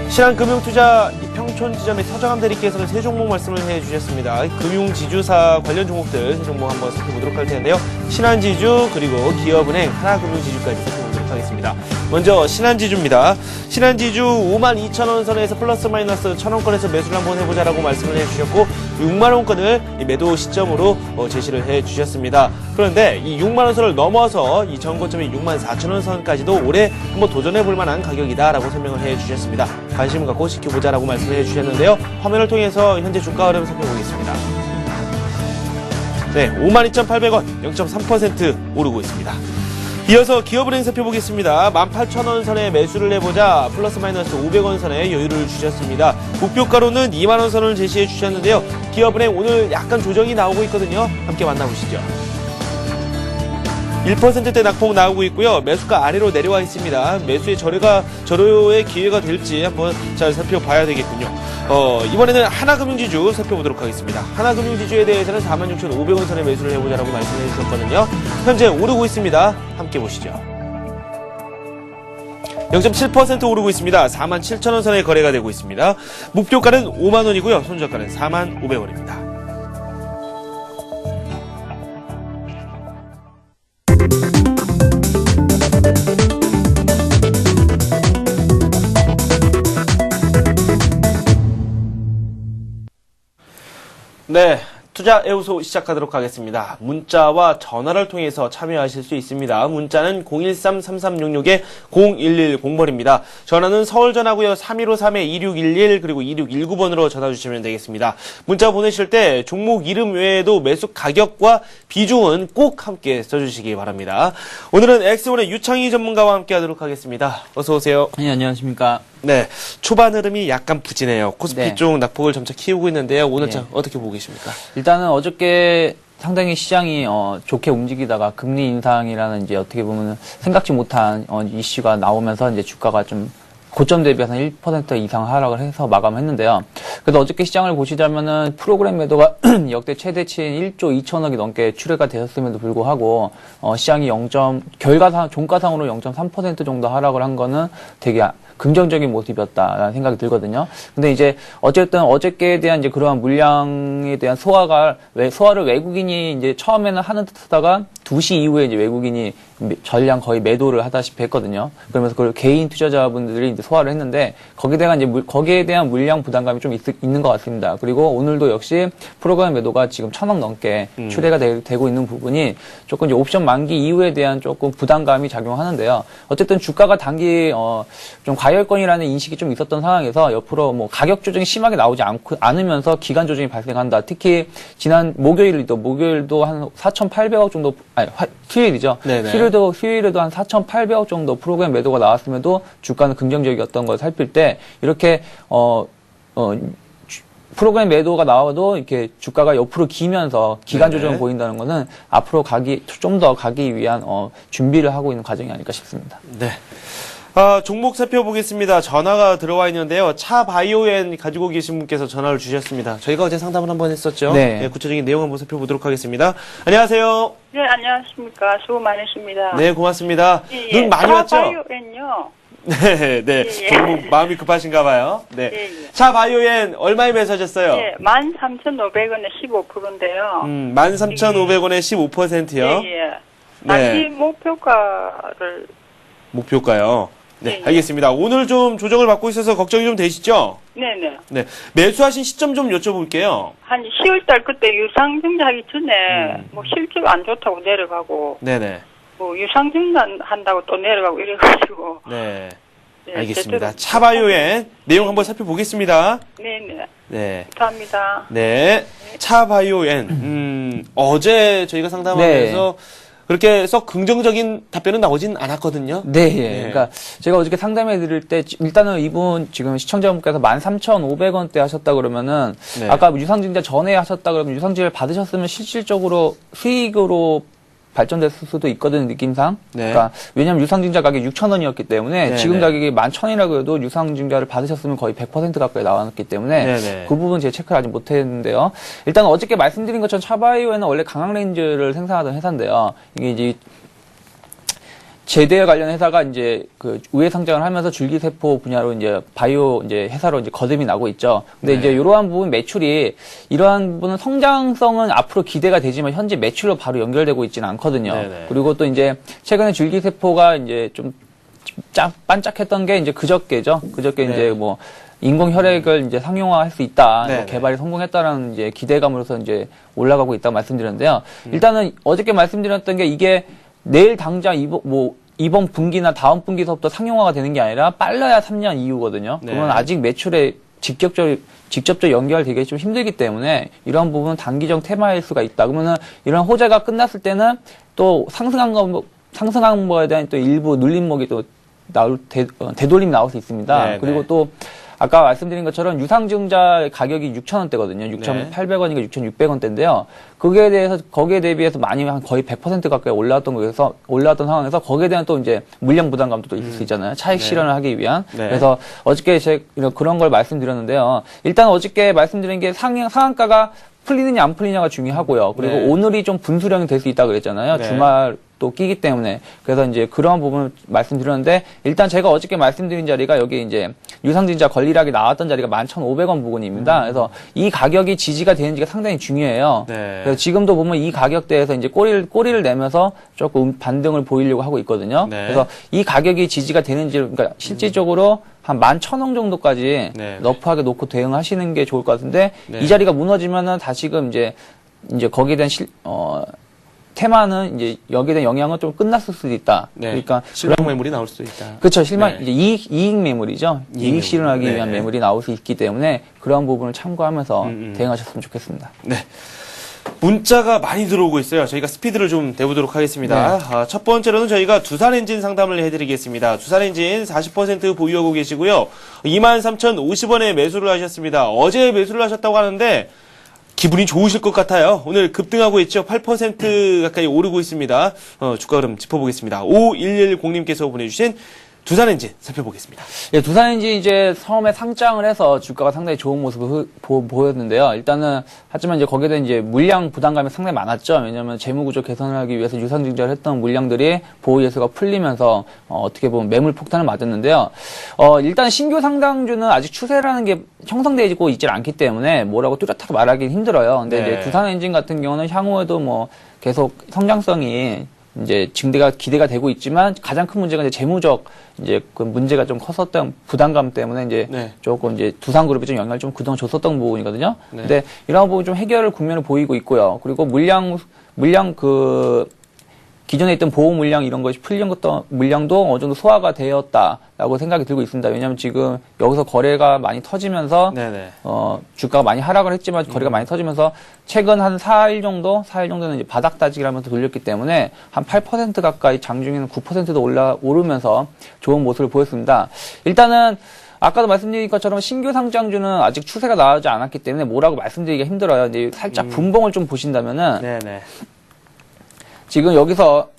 신한금융투자 평촌지점의 서정함 대리께서는 세 종목 말씀을 해주셨습니다. 금융지주사 관련 종목들 세 종목 한번 살펴보도록 할 텐데요. 신한지주 그리고 기업은행, 하나금융지주까지 살펴보도록 하겠습니다. 먼저 신한지주입니다. 신한지주 52,000원 선에서 플러스 마이너스 1,000원권에서 매수를 한번 해보자라고 말씀을 해주셨고 6만원권을 매도 시점으로 제시를 해주셨습니다. 그런데 이 6만원 선을 넘어서 이 전고점이 64,000원 선까지도 올해 한번 도전해볼 만한 가격이다라고 설명을 해주셨습니다. 관심을 갖고 지켜보자라고 말씀을 해주셨는데요. 화면을 통해서 현재 주가 흐름 살펴보겠습니다. 네, 52,800원 0.3% 오르고 있습니다. 이어서 기업은행 살펴보겠습니다. 18,000원 선에 매수를 해보자 플러스 마이너스 500원 선에 여유를 주셨습니다. 목표가로는 2만원 선을 제시해 주셨는데요. 기업은행 오늘 약간 조정이 나오고 있거든요. 함께 만나보시죠. 1%대 낙폭 나오고 있고요. 매수가 아래로 내려와 있습니다. 매수의 절호의 기회가 될지 한번 잘 살펴봐야 되겠군요. 이번에는 하나금융지주 살펴보도록 하겠습니다. 하나금융지주에 대해서는 46,500원 선에 매수를 해보자라고 말씀해 주셨거든요. 현재 오르고 있습니다. 함께 보시죠. 0.7% 오르고 있습니다. 47,000원 선에 거래가 되고 있습니다. 목표가는 5만원이고요. 손절가는 45,500원입니다. 네, 투자 해우소 시작하도록 하겠습니다. 문자와 전화를 통해서 참여하실 수 있습니다. 문자는 013-3366-0110번입니다. 전화는 서울전화고요. 3153-2611 그리고 2619번으로 전화 주시면 되겠습니다. 문자 보내실 때 종목 이름 외에도 매수 가격과 비중은 꼭 함께 써주시기 바랍니다. 오늘은 엑스원의 유창희 전문가와 함께 하도록 하겠습니다. 어서 오세요. 네, 안녕하십니까. 네, 초반 흐름이 약간 부진해요. 코스피 네. 쪽 낙폭을 점차 키우고 있는데요. 오늘 네. 어떻게 보고 계십니까? 일단은 어저께 상당히 시장이 좋게 움직이다가 금리 인상이라는 이제 어떻게 보면 생각지 못한 이슈가 나오면서 이제 주가가 좀 고점 대비해서 1% 이상 하락을 해서 마감했는데요. 그래서 어저께 시장을 보시자면은 프로그램 매도가 역대 최대치인 1조 2천억이 넘게 출회가 되었음에도 불구하고 시장이 종가상으로 0.3% 정도 하락을 한 거는 되게 긍정적인 모습이었다라는 생각이 들거든요. 근데 이제 어쨌든 어저께에 대한 이제 그러한 물량에 대한 소화를 외국인이 이제 처음에는 하는 듯 하다가 2시 이후에 이제 외국인이 전량 거의 매도를 하다시피 했거든요. 그러면서 그걸 개인 투자자분들이 이제 소화를 했는데 거기에 대한 물량 부담감이 좀 있는 것 같습니다. 그리고 오늘도 역시 프로그램 매도가 지금 1,000억 넘게 추대가 되고 있는 부분이 조금 이제 옵션 만기 이후에 대한 조금 부담감이 작용하는데요. 어쨌든 주가가 단기 좀 과열권이라는 인식이 좀 있었던 상황에서 옆으로 뭐 가격 조정이 심하게 나오지 않으면서 기간 조정이 발생한다. 특히 지난 목요일도 한 4,800억 정도 수요일이죠. 네네. 수요일에도 한 4,800억 정도 프로그램 매도가 나왔음에도 주가는 긍정적이었던 걸 살필 때 이렇게 프로그램 매도가 나와도 이렇게 주가가 옆으로 기면서 기간 네네. 조정을 보인다는 것은 앞으로 좀 더 가기 위한 준비를 하고 있는 과정이 아닐까 싶습니다. 네. 종목 살펴보겠습니다. 전화가 들어와 있는데요. 차바이오엔 가지고 계신 분께서 전화를 주셨습니다. 저희가 어제 상담을 한번 했었죠. 네. 구체적인 내용 한번 살펴보도록 하겠습니다. 안녕하세요. 네, 안녕하십니까. 수고 많으십니다. 네, 고맙습니다. 예, 눈 많이 왔죠? 차바이오엔요. 네, 네. 예. 종목 마음이 급하신가 봐요. 네. 예, 예. 차바이오엔 얼마에 매수하셨어요? 예, 13,500원에 15%인데요. 13,500원에 15%요. 예, 예. 네. 다시 목표가를 목표가요. 네, 예, 예. 알겠습니다. 오늘 좀 조정을 받고 있어서 걱정이 좀 되시죠? 네네. 네. 매수하신 시점 좀 여쭤볼게요. 한 10월달 그때 유상증자 하기 전에 뭐 실적 안 좋다고 내려가고 네네. 뭐 유상증자 한다고 또 내려가고 이래가지고. 네. 예, 알겠습니다. 제대로- 차바이오엔 내용 한번 살펴보겠습니다. 네네. 네. 감사합니다. 네. 차바이오엔. 어제 저희가 상담하면서 그렇게 썩 긍정적인 답변은 나오진 않았거든요. 네, 예. 네. 그러니까 제가 어저께 상담해 드릴 때 일단은 이분 지금 시청자분께서 13,500원대 하셨다 그러면은 네. 아까 유상증자 전에 하셨다 그러면 유상증자를 받으셨으면 실질적으로 수익으로 발전됐을 수도 있거든요, 느낌상. 네. 그러니까 왜냐면 유상증자 가격이 6,000원이었기 때문에 네, 지금 네. 가격이 11,000원이라고 해도 유상증자를 받으셨으면 거의 100% 가까이 나왔기 때문에 네, 네. 그 부분 제가 체크를 아직 못했는데요. 일단 어저께 말씀드린 것처럼 차바이오에는 원래 강황렌즈를 생산하던 회사인데요. 이게 이제 제대 관련 회사가 이제 그 우회 상장을 하면서 줄기세포 분야로 이제 바이오 이제 회사로 이제 거듭이 나고 있죠. 근데 네. 이제 이러한 부분 매출이 이러한 부분은 성장성은 앞으로 기대가 되지만 현재 매출로 바로 연결되고 있지는 않거든요. 네네. 그리고 또 이제 최근에 줄기세포가 이제 좀 반짝했던 게 이제 그저께죠. 그저께 네. 이제 뭐 인공 혈액을 이제 상용화할 수 있다. 네네. 개발이 성공했다라는 이제 기대감으로서 이제 올라가고 있다고 말씀드렸는데요. 일단은 어저께 말씀드렸던 게 이게 내일 당장 이번 분기나 다음 분기서부터 상용화가 되는 게 아니라 빨라야 3년 이후거든요. 네. 그러면 아직 매출에 직접적 연결되기 좀 힘들기 때문에 이런 부분은 단기적 테마일 수가 있다. 그러면은 이런 호재가 끝났을 때는 또 상승한 거에 대한 또 일부 눌림목이 또 되돌림이 나올 수 있습니다. 네, 그리고 네. 또 아까 말씀드린 것처럼 유상증자 가격이 6,000원대거든요. 6,800원인가 6,600원대인데요. 거기에 대비해서 많이 한 거의 100% 가까이 올라왔던 상황에서 거기에 대한 또 이제 물량 부담감도 또 있을 수 있잖아요. 차익 네. 실현을 하기 위한. 네. 그래서 어저께 제가 그런 걸 말씀드렸는데요. 일단 어저께 말씀드린 게 상한가가 풀리느냐 안 풀리냐가 중요하고요. 그리고 네. 오늘이 좀 분수령이 될 수 있다고 그랬잖아요. 네. 주말 또 끼기 때문에. 그래서 이제 그런 부분을 말씀드렸는데 일단 제가 어저께 말씀드린 자리가 여기 이제 유상증자 권리락이 나왔던 자리가 11,500원 부근입니다. 그래서 이 가격이 지지가 되는지가 상당히 중요해요. 네. 그래서 지금도 보면 이 가격대에서 이제 꼬리를 내면서 조금 반등을 보이려고 하고 있거든요. 네. 그래서 이 가격이 지지가 되는지, 그러니까 실질적으로 한 11,000원 정도까지 네. 러프하게 놓고 대응하시는 게 좋을 것 같은데 네. 이 자리가 무너지면은 다시금 이제 거기에 대한 테마는 이제 여기에 대한 영향은 좀 끝났을 수도 있다. 네. 그러니까 실망 매물이 나올 수도 있다. 그렇죠. 실망 네. 이제 이익 매물이죠. 이익 실현하기 매물. 위한 네. 매물이 나올 수 있기 때문에 그런 부분을 참고하면서 음. 대응하셨으면 좋겠습니다. 네. 문자가 많이 들어오고 있어요. 저희가 스피드를 좀 내보도록 하겠습니다. 네. 첫 번째로는 저희가 두산엔진 상담을 해드리겠습니다. 두산엔진 40% 보유하고 계시고요. 23,050원에 매수를 하셨습니다. 어제 매수를 하셨다고 하는데 기분이 좋으실 것 같아요. 오늘 급등하고 있죠. 8% 가까이 오르고 있습니다. 주가 흐름 짚어보겠습니다. 5110님께서 보내주신 두산엔진 살펴보겠습니다. 예, 두산엔진이 이제 처음에 상장을 해서 주가가 상당히 좋은 모습을 보였는데요. 일단은, 하지만 이제 거기에 대한 이제 물량 부담감이 상당히 많았죠. 왜냐면 재무구조 개선을 하기 위해서 유상증자를 했던 물량들이 보호예수가 풀리면서, 어떻게 보면 매물 폭탄을 맞았는데요. 일단 신규 상장주는 아직 추세라는 게 형성되고 있질 않기 때문에 뭐라고 뚜렷하게 말하기는 힘들어요. 근데 네. 이제 두산엔진 같은 경우는 향후에도 뭐 계속 성장성이 이제 증대가 기대가 되고 있지만 가장 큰 문제가 이제 재무적 이제 그 문제가 좀 컸었던 부담감 때문에 이제 네. 조금 이제 두산그룹이 좀 영향을 좀 그동안 줬었던 부분이거든요. 네. 근데 이런 부분 좀 해결을 국면을 보이고 있고요. 그리고 물량 그 기존에 있던 보호 물량 이런 것이 풀린 것도 물량도 어느 정도 소화가 되었다라고 생각이 들고 있습니다. 왜냐하면 지금 여기서 거래가 많이 터지면서 네네. 주가가 많이 하락을 했지만 거래가 많이 터지면서 최근 한 4일 정도는 이제 바닥 다지기를 하면서 돌렸기 때문에 한 8% 가까이 장중에는 9%도 오르면서 좋은 모습을 보였습니다. 일단은 아까도 말씀드린 것처럼 신규 상장주는 아직 추세가 나오지 않았기 때문에 뭐라고 말씀드리기가 힘들어요. 근데 살짝 분봉을 좀 보신다면은 네네. 지금 여기서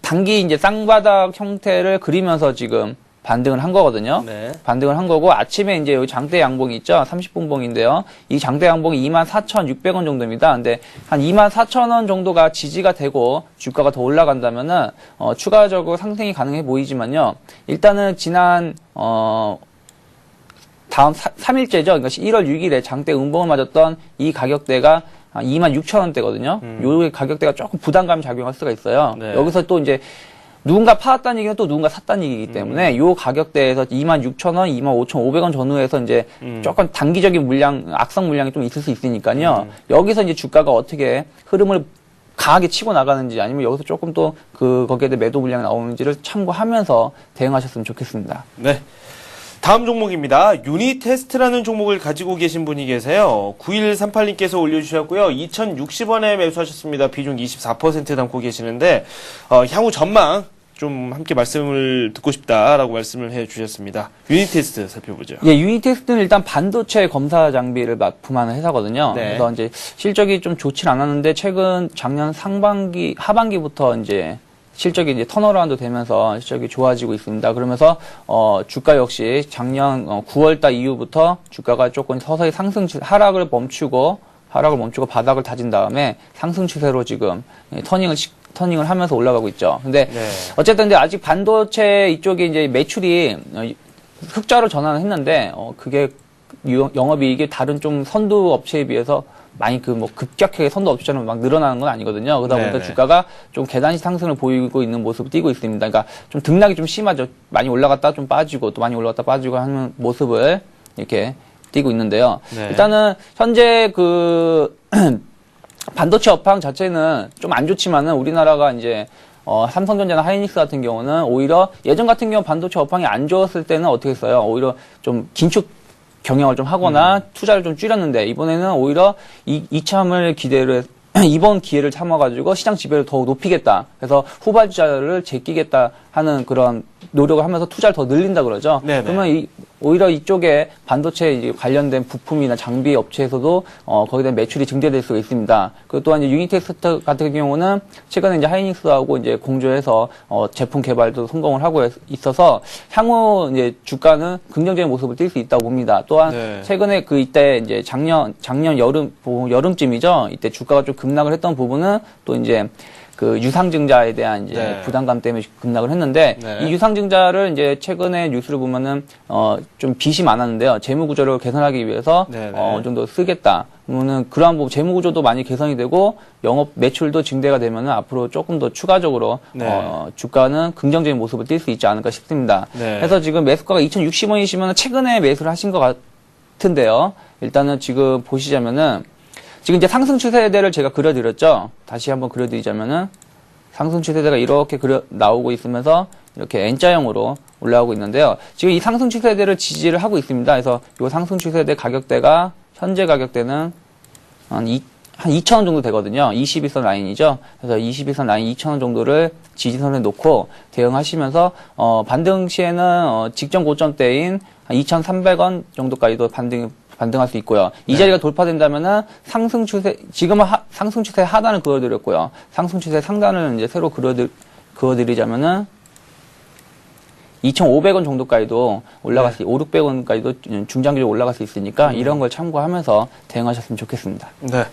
단기 이제 쌍바닥 형태를 그리면서 지금 반등을 한 거거든요. 네. 반등을 한 거고 아침에 이제 여기 장대 양봉이 있죠. 30분봉인데요. 이 장대 양봉이 24,600원 정도입니다. 근데 한 24,000원 정도가 지지가 되고 주가가 더 올라간다면은 추가적으로 상승이 가능해 보이지만요. 일단은 지난 다음 3일째죠. 그러니까 1월 6일에 장대 음봉을 맞았던 이 가격대가 26,000원대거든요. 요 가격대가 조금 부담감 작용할 수가 있어요. 네. 여기서 또 이제 누군가 팔았다는 얘기는 또 누군가 샀다는 얘기이기 때문에 요 가격대에서 26,000원, 25,500원 전후에서 이제 조금 단기적인 물량, 악성 물량이 좀 있을 수 있으니까요. 여기서 이제 주가가 어떻게 흐름을 강하게 치고 나가는지 아니면 여기서 조금 또 거기에 대해 매도 물량이 나오는지를 참고하면서 대응하셨으면 좋겠습니다. 네. 다음 종목입니다. 유니테스트라는 종목을 가지고 계신 분이 계세요. 9138님께서 올려주셨고요. 2,060원에 매수하셨습니다. 비중 24% 담고 계시는데 향후 전망 좀 함께 말씀을 듣고 싶다라고 말씀을 해주셨습니다. 유니테스트 살펴보죠. 예, 유니테스트는 일단 반도체 검사 장비를 납품하는 회사거든요. 네. 그래서 이제 실적이 좀 좋진 않았는데 최근 작년 하반기부터 이제 실적이 이제 턴어라운드 되면서 실적이 좋아지고 있습니다. 그러면서 주가 역시 작년 9월달 이후부터 주가가 조금 서서히 하락을 멈추고 바닥을 다진 다음에 상승 추세로 지금 터닝을 하면서 올라가고 있죠. 근데 네. 어쨌든 근데 아직 반도체 이쪽에 이제 매출이 흑자로 전환을 했는데 그게 영업이익이 다른 좀 선두 업체에 비해서 많이 급격하게 선도 업체처럼 막 늘어나는 건 아니거든요. 그러다 보니까 네네. 주가가 좀 계단식 상승을 보이고 있는 모습을 띠고 있습니다. 그러니까 좀 등락이 좀 심하죠. 많이 올라갔다 좀 빠지고 또 많이 올라갔다 빠지고 하는 모습을 이렇게 띠고 있는데요. 네. 일단은 현재 반도체 업황 자체는 좀 안 좋지만은 우리나라가 이제 삼성전자나 하이닉스 같은 경우는 오히려 예전 같은 경우 반도체 업황이 안 좋았을 때는 어떻게 했어요? 오히려 좀 긴축 경영을 좀 하거나 투자를 좀 줄였는데 이번에는 오히려 이참을 기대를 이번 기회를 참아가지고 시장 지배를 더 높이겠다. 그래서 후발주자를 제끼겠다 하는 그런 노력을 하면서 투자를 더 늘린다 그러죠. 네네. 그러면 오히려 이쪽에 반도체 관련된 부품이나 장비 업체에서도 거기에 대한 매출이 증대될 수가 있습니다. 그리고 또한 이제 유니텍스트 같은 경우는 최근에 이제 하이닉스하고 이제 공조해서 제품 개발도 성공을 하고 있어서 향후 이제 주가는 긍정적인 모습을 띌 수 있다고 봅니다. 또한 네. 최근에 이때 이제 작년 여름쯤이죠. 이때 주가가 좀 급락을 했던 부분은 또 이제 유상증자에 대한 이제 네. 부담감 때문에 급락을 했는데 네. 이 유상증자를 이제 최근에 뉴스를 보면은 좀 빚이 많았는데요. 재무 구조를 개선하기 위해서 네, 네. 어느 정도 쓰겠다. 그러면은 그러한 부분 재무 구조도 많이 개선이 되고 영업 매출도 증대가 되면은 앞으로 조금 더 추가적으로 네. 주가는 긍정적인 모습을 띌 수 있지 않을까 싶습니다. 네. 그래서 지금 매수가가 2,060원이시면 최근에 매수를 하신 것 같은데요. 일단은 지금 보시자면은 지금 이제 상승 추세대를 제가 그려드렸죠. 다시 한번 그려드리자면은 상승 추세대가 이렇게 나오고 있으면서 이렇게 N자형으로 올라오고 있는데요. 지금 이 상승 추세대를 지지를 하고 있습니다. 그래서 이 상승 추세대 가격대가 현재 가격대는 한 2,000원 정도 되거든요. 21선 라인이죠. 그래서 21선 라인 2,000원 정도를 지지선에 놓고 대응하시면서 반등 시에는 직전 고점대인 한 2,300원 정도까지도 반등할 수 있고요. 이 자리가 돌파된다면은 상승 추세, 지금은 상승 추세 하단을 그어드렸고요. 상승 추세 상단을 이제 새로 그어드리자면은 2,500원 정도까지도 올라갈 수, 5,600원까지도 중장기로 올라갈 수 있으니까 이런 걸 참고하면서 대응하셨으면 좋겠습니다. 네.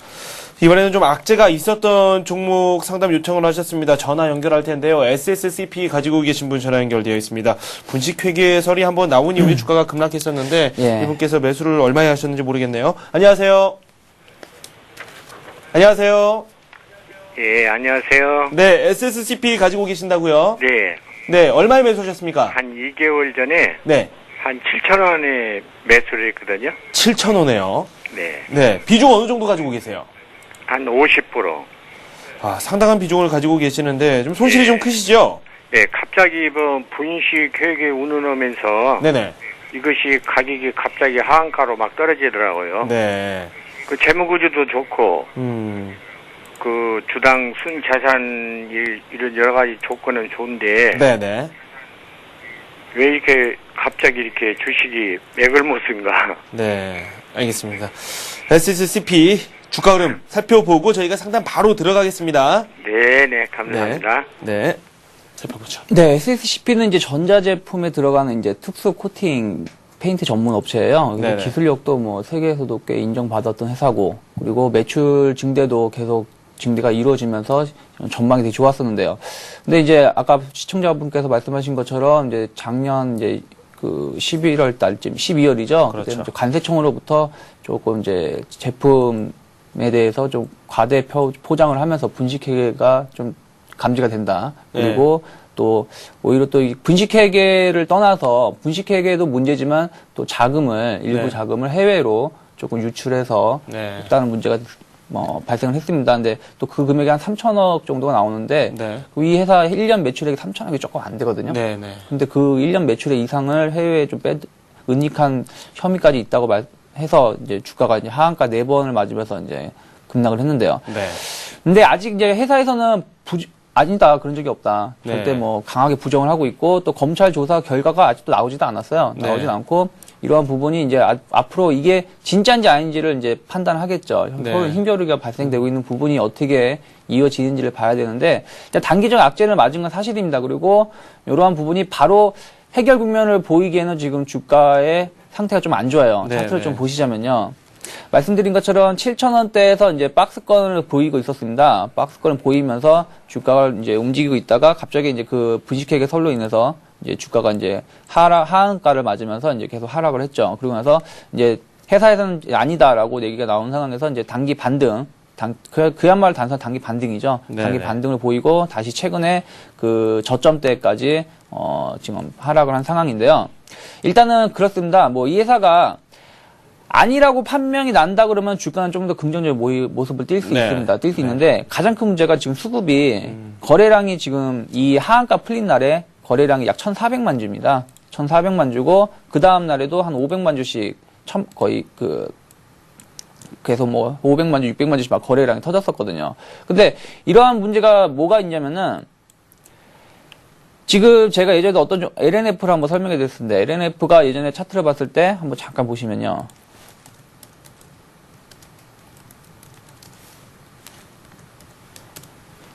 이번에는 좀 악재가 있었던 종목 상담 요청을 하셨습니다. 전화 연결할 텐데요. SSCP 가지고 계신 분 전화 연결되어 있습니다. 분식회계설이 한번 나온 이후에 주가가 급락했었는데 예. 이분께서 매수를 얼마에 하셨는지 모르겠네요. 안녕하세요. 안녕하세요. 예, 안녕하세요. 네, SSCP 가지고 계신다고요? 네, 네, 얼마에 매수하셨습니까? 한 2개월 전에 네, 한 7,000원에 매수를 했거든요. 7,000원에요. 네, 네, 비중 어느 정도 가지고 계세요? 한 50%. 아, 상당한 비중을 가지고 계시는데 좀 손실이 좀 크시죠? 네, 갑자기 뭐 분식 회계 운운하면서 네네. 이것이 가격이 갑자기 하한가로 막 떨어지더라고요. 네. 그 재무구조도 좋고 음. 그 주당 순자산 이런 여러 가지 조건은 좋은데 네네. 왜 이렇게 갑자기 이렇게 주식이 맥을 못 쓴가? 네. 알겠습니다. SSCP 주가 흐름 살펴보고 저희가 상담 바로 들어가겠습니다. 네, 감사합니다. 네. 살펴보죠. 네, SSCP는 이제 전자제품에 들어가는 이제 특수 코팅 페인트 전문 업체예요. 그래서 네네. 기술력도 뭐 세계에서도 꽤 인정받았던 회사고, 그리고 매출 증대도 계속 증대가 이루어지면서 전망이 되게 좋았었는데요. 근데 이제 아까 시청자분께서 말씀하신 것처럼 이제 작년 이제 그 11월 달쯤, 12월이죠. 그렇죠. 그때 관세청으로부터 조금 이제 제품에 대해서 좀 과대 포장을 하면서 분식회계가 좀 감지가 된다. 그리고 또 오히려 또 이 분식회계를 떠나서 분식회계도 문제지만 또 자금을 일부 네. 자금을 해외로 조금 유출해서 네. 했다는 문제가 발생을 했습니다. 근데 또 그 금액이 한 3천억 정도가 나오는데 네. 이 회사 1년 매출액이 3천억이 조금 안 되거든요. 네네. 근데 그 1년 매출액 이상을 해외에 좀 은닉한 혐의까지 있다고 해서 이제 주가가 이제 하한가 4번을 맞으면서 이제 급락을 했는데요. 네. 근데 아직 이제 회사에서는 아니다 그런 적이 없다. 네. 절대 뭐 강하게 부정을 하고 있고 또 검찰 조사 결과가 아직도 나오지도 않았어요. 네. 나오진 않고 이러한 부분이 이제 앞으로 이게 진짜인지 아닌지를 이제 판단하겠죠. 네. 서로 힘겨루기가 발생되고 있는 부분이 어떻게 이어지는지를 봐야 되는데 일단 단기적 악재를 맞은 건 사실입니다. 그리고 이러한 부분이 바로 해결 국면을 보이기에는 지금 주가의 상태가 좀 안 좋아요. 네, 차트를 네. 좀 보시자면요. 말씀드린 것처럼 7,000원대에서 이제 박스권을 보이고 있었습니다. 박스권을 보이면서 주가가 이제 움직이고 있다가 갑자기 이제 그 분식회계 설로 인해서 이제 주가가 이제 하한가를 맞으면서 이제 계속 하락을 했죠. 그리고 나서 이제 회사에서는 아니다라고 얘기가 나온 상황에서 이제 단기 반등, 그야말로 단순한 단기 반등이죠. 네네. 단기 반등을 보이고 다시 최근에 그 저점대까지 지금 하락을 한 상황인데요. 일단은 그렇습니다. 뭐 이 회사가 아니라고 판명이 난다 그러면 주가는 좀 더 긍정적인 모습을 띌 수 네. 있습니다. 띌 수 있는데 가장 큰 문제가 지금 수급이 거래량이 지금 이 하한가 풀린 날에 거래량이 약 1,400만 주입니다. 1,400만 주고 그 다음 날에도 한 500만 주씩 거의 그래서 뭐 500만 주, 600만 주씩 막 거래량이 터졌었거든요. 근데 이러한 문제가 뭐가 있냐면은 지금 제가 예전에 어떤 LNF를 한번 설명해 드렸는데 LNF가 예전에 차트를 봤을 때 한번 잠깐 보시면요.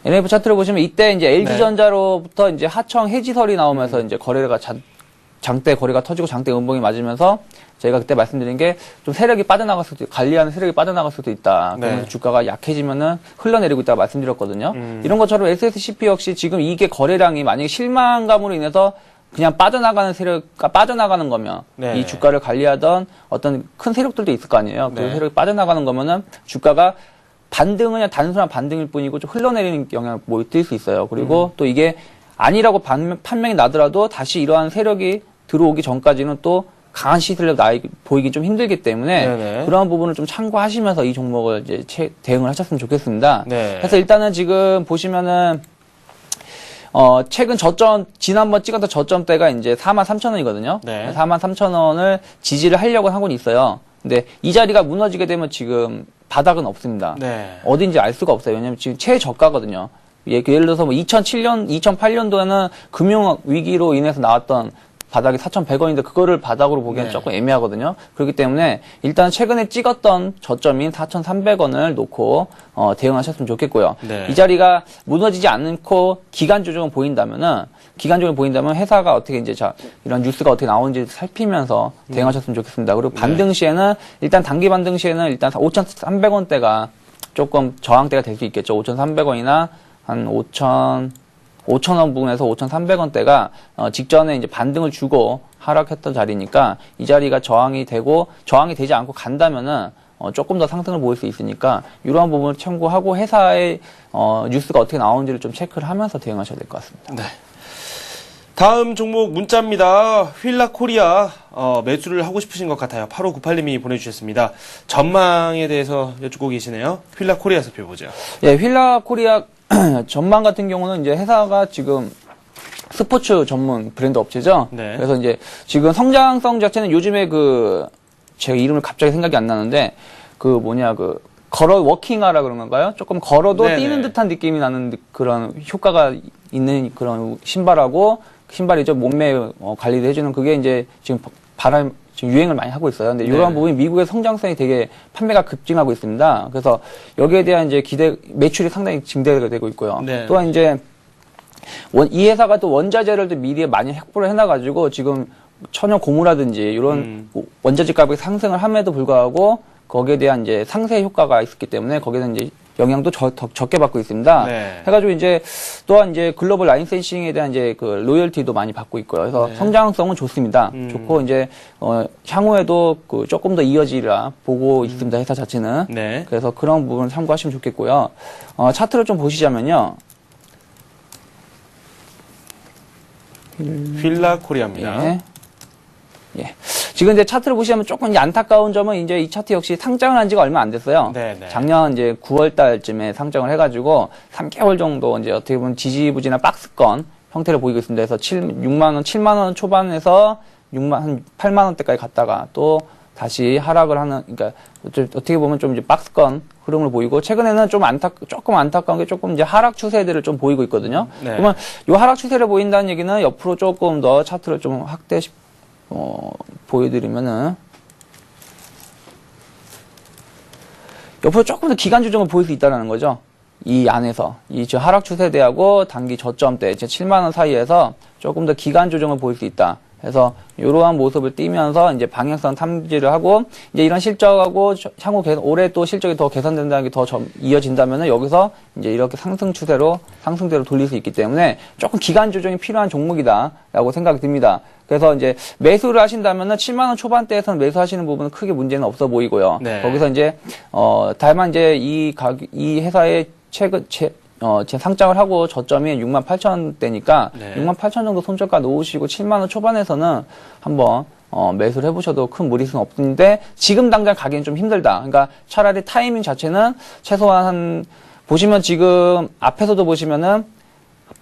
NF 차트를 보시면 이때 이제 LG전자로부터 이제 하청 해지설이 나오면서 이제 거래가 장대 거래가 터지고 장대 음봉이 맞으면서 제가 그때 말씀드린 게 좀 세력이 빠져나갈 수도 있고 관리하는 세력이 빠져나갈 수도 있다. 그러면서 네. 주가가 약해지면은 흘러내리고 있다고 말씀드렸거든요. 이런 것처럼 SSCP 역시 지금 이게 거래량이 만약에 실망감으로 인해서 그냥 빠져나가는 세력가 빠져나가는 거면 네. 이 주가를 관리하던 어떤 큰 세력들도 있을 거 아니에요. 그 네. 세력이 빠져나가는 거면은 주가가 반등은 그냥 단순한 반등일 뿐이고 좀 흘러내리는 경향을 보일 수 있어요. 그리고 또 이게 아니라고 판명이 나더라도 다시 이러한 세력이 들어오기 전까지는 또 강한 시세를 보이기 좀 힘들기 때문에 네네. 그런 부분을 좀 참고하시면서 이 종목을 이제 대응을 하셨으면 좋겠습니다. 네. 그래서 일단은 지금 보시면은 최근 지난번 찍었던 저점대가 이제 43,000원이거든요. 네. 43,000원을 지지를 하려고 하고는 있어요. 근데 이 자리가 무너지게 되면 지금 바닥은 없습니다. 네. 어딘지 알 수가 없어요. 왜냐면 지금 예를 들어서 뭐 2008년도에는 금융 위기로 인해서 나왔던 바닥이 4,100원인데 그거를 바닥으로 보기엔 네. 조금 애매하거든요. 그렇기 때문에 일단 최근에 찍었던 저점인 4,300원을 놓고 대응하셨으면 좋겠고요. 네. 이 자리가 무너지지 않고 기간 조정을 보인다면 회사가 어떻게 이제 이런 뉴스가 어떻게 나오는지 살피면서 대응하셨으면 좋겠습니다. 그리고 반등 시에는 일단 단기 반등 시에는 일단 5,300원대가 조금 저항대가 될 수 있겠죠. 5,300원이나 한 5,000원 부분에서 5,300원대가 직전에 이제 반등을 주고 하락했던 자리니까 이 자리가 저항이 되지 않고 간다면은 조금 더 상승을 보일 수 있으니까 이러한 부분을 참고하고 회사의 뉴스가 어떻게 나오는지를 좀 체크를 하면서 대응하셔야 될 것 같습니다. 네. 다음 종목 문자입니다. 휠라 코리아 매수를 하고 싶으신 것 같아요. 8598님이 보내주셨습니다. 전망에 대해서 여쭙고 계시네요. 휠라 코리아 살펴보죠. 예, 휠라 코리아 전망 같은 경우는 이제 회사가 지금 스포츠 전문 브랜드 업체죠. 네. 그래서 이제 지금 성장성 자체는 요즘에 제가 이름을 갑자기 생각이 안 나는데 워킹하라 그런 건가요? 조금 걸어도 네네. 뛰는 듯한 느낌이 나는 그런 효과가 있는 그런 신발이죠. 몸매 관리를 해주는 그게 이제 지금 지금 유행을 많이 하고 있어요. 근데 이러한 네. 부분이 미국의 성장성이 되게 판매가 급증하고 있습니다. 그래서 여기에 대한 이제 매출이 상당히 증대가 되고 있고요. 네. 또한 이제 이 회사가 또 원자재를 또 미리에 많이 확보를 해놔가지고 지금 천연 고무라든지 이런 원자재 가격이 상승을 함에도 불구하고 거기에 대한 이제 상세 효과가 있었기 때문에 거기에는 이제 영향도 적게 받고 있습니다. 네. 해가지고 이제 또한 이제 글로벌 라이센싱에 대한 이제 로열티도 많이 받고 있고요. 그래서 네. 성장성은 좋습니다. 좋고 이제 향후에도 조금 더 이어지리라 보고 있습니다. 회사 자체는. 네. 그래서 그런 부분을 참고하시면 좋겠고요. 차트를 좀 보시자면요. 휠라 코리아입니다. 예. 예. 지금 이제 차트를 보시면 조금 이제 안타까운 점은 이제 이 차트 역시 상장을 한 지가 얼마 안 됐어요. 네네. 작년 이제 9월 달쯤에 상장을 해가지고 3개월 정도 이제 어떻게 보면 지지부진한 박스권 형태를 보이고 있습니다. 그래서 7만원 초반에서 한 8만원대까지 갔다가 또 다시 하락을 하는, 그러니까 어떻게 보면 좀 이제 박스권 흐름을 보이고 최근에는 조금 안타까운 게 조금 이제 하락 추세들을 좀 보이고 있거든요. 네. 그러면 이 하락 추세를 보인다는 얘기는 옆으로 조금 더 차트를 좀 보여드리면은, 옆으로 조금 더 기간 조정을 보일 수 있다는 거죠. 이 안에서. 저 하락 추세대하고 단기 저점대, 7만원 사이에서 조금 더 기간 조정을 보일 수 있다. 그래서 이러한 모습을 띠면서 이제 방향성 탐지를 하고 이제 이런 실적하고 향후 올해 또 실적이 더 개선된다는 게 더 이어진다면은 여기서 이제 이렇게 상승대로 돌릴 수 있기 때문에 조금 기간 조정이 필요한 종목이다라고 생각이 듭니다. 그래서 이제 매수를 하신다면은 7만원 초반대에서는 매수하시는 부분은 크게 문제는 없어 보이고요. 네. 거기서 이제 다만 이제 이 회사의 제 상장을 하고 저점이 68,000대니까 네. 68,000 정도 손절가 놓으시고 7만원 초반에서는 한번 매수를 해보셔도 큰 무리수는 없는데 지금 당장 가기엔 좀 힘들다. 그러니까 차라리 타이밍 자체는 최소한 보시면 지금 앞에서도 보시면은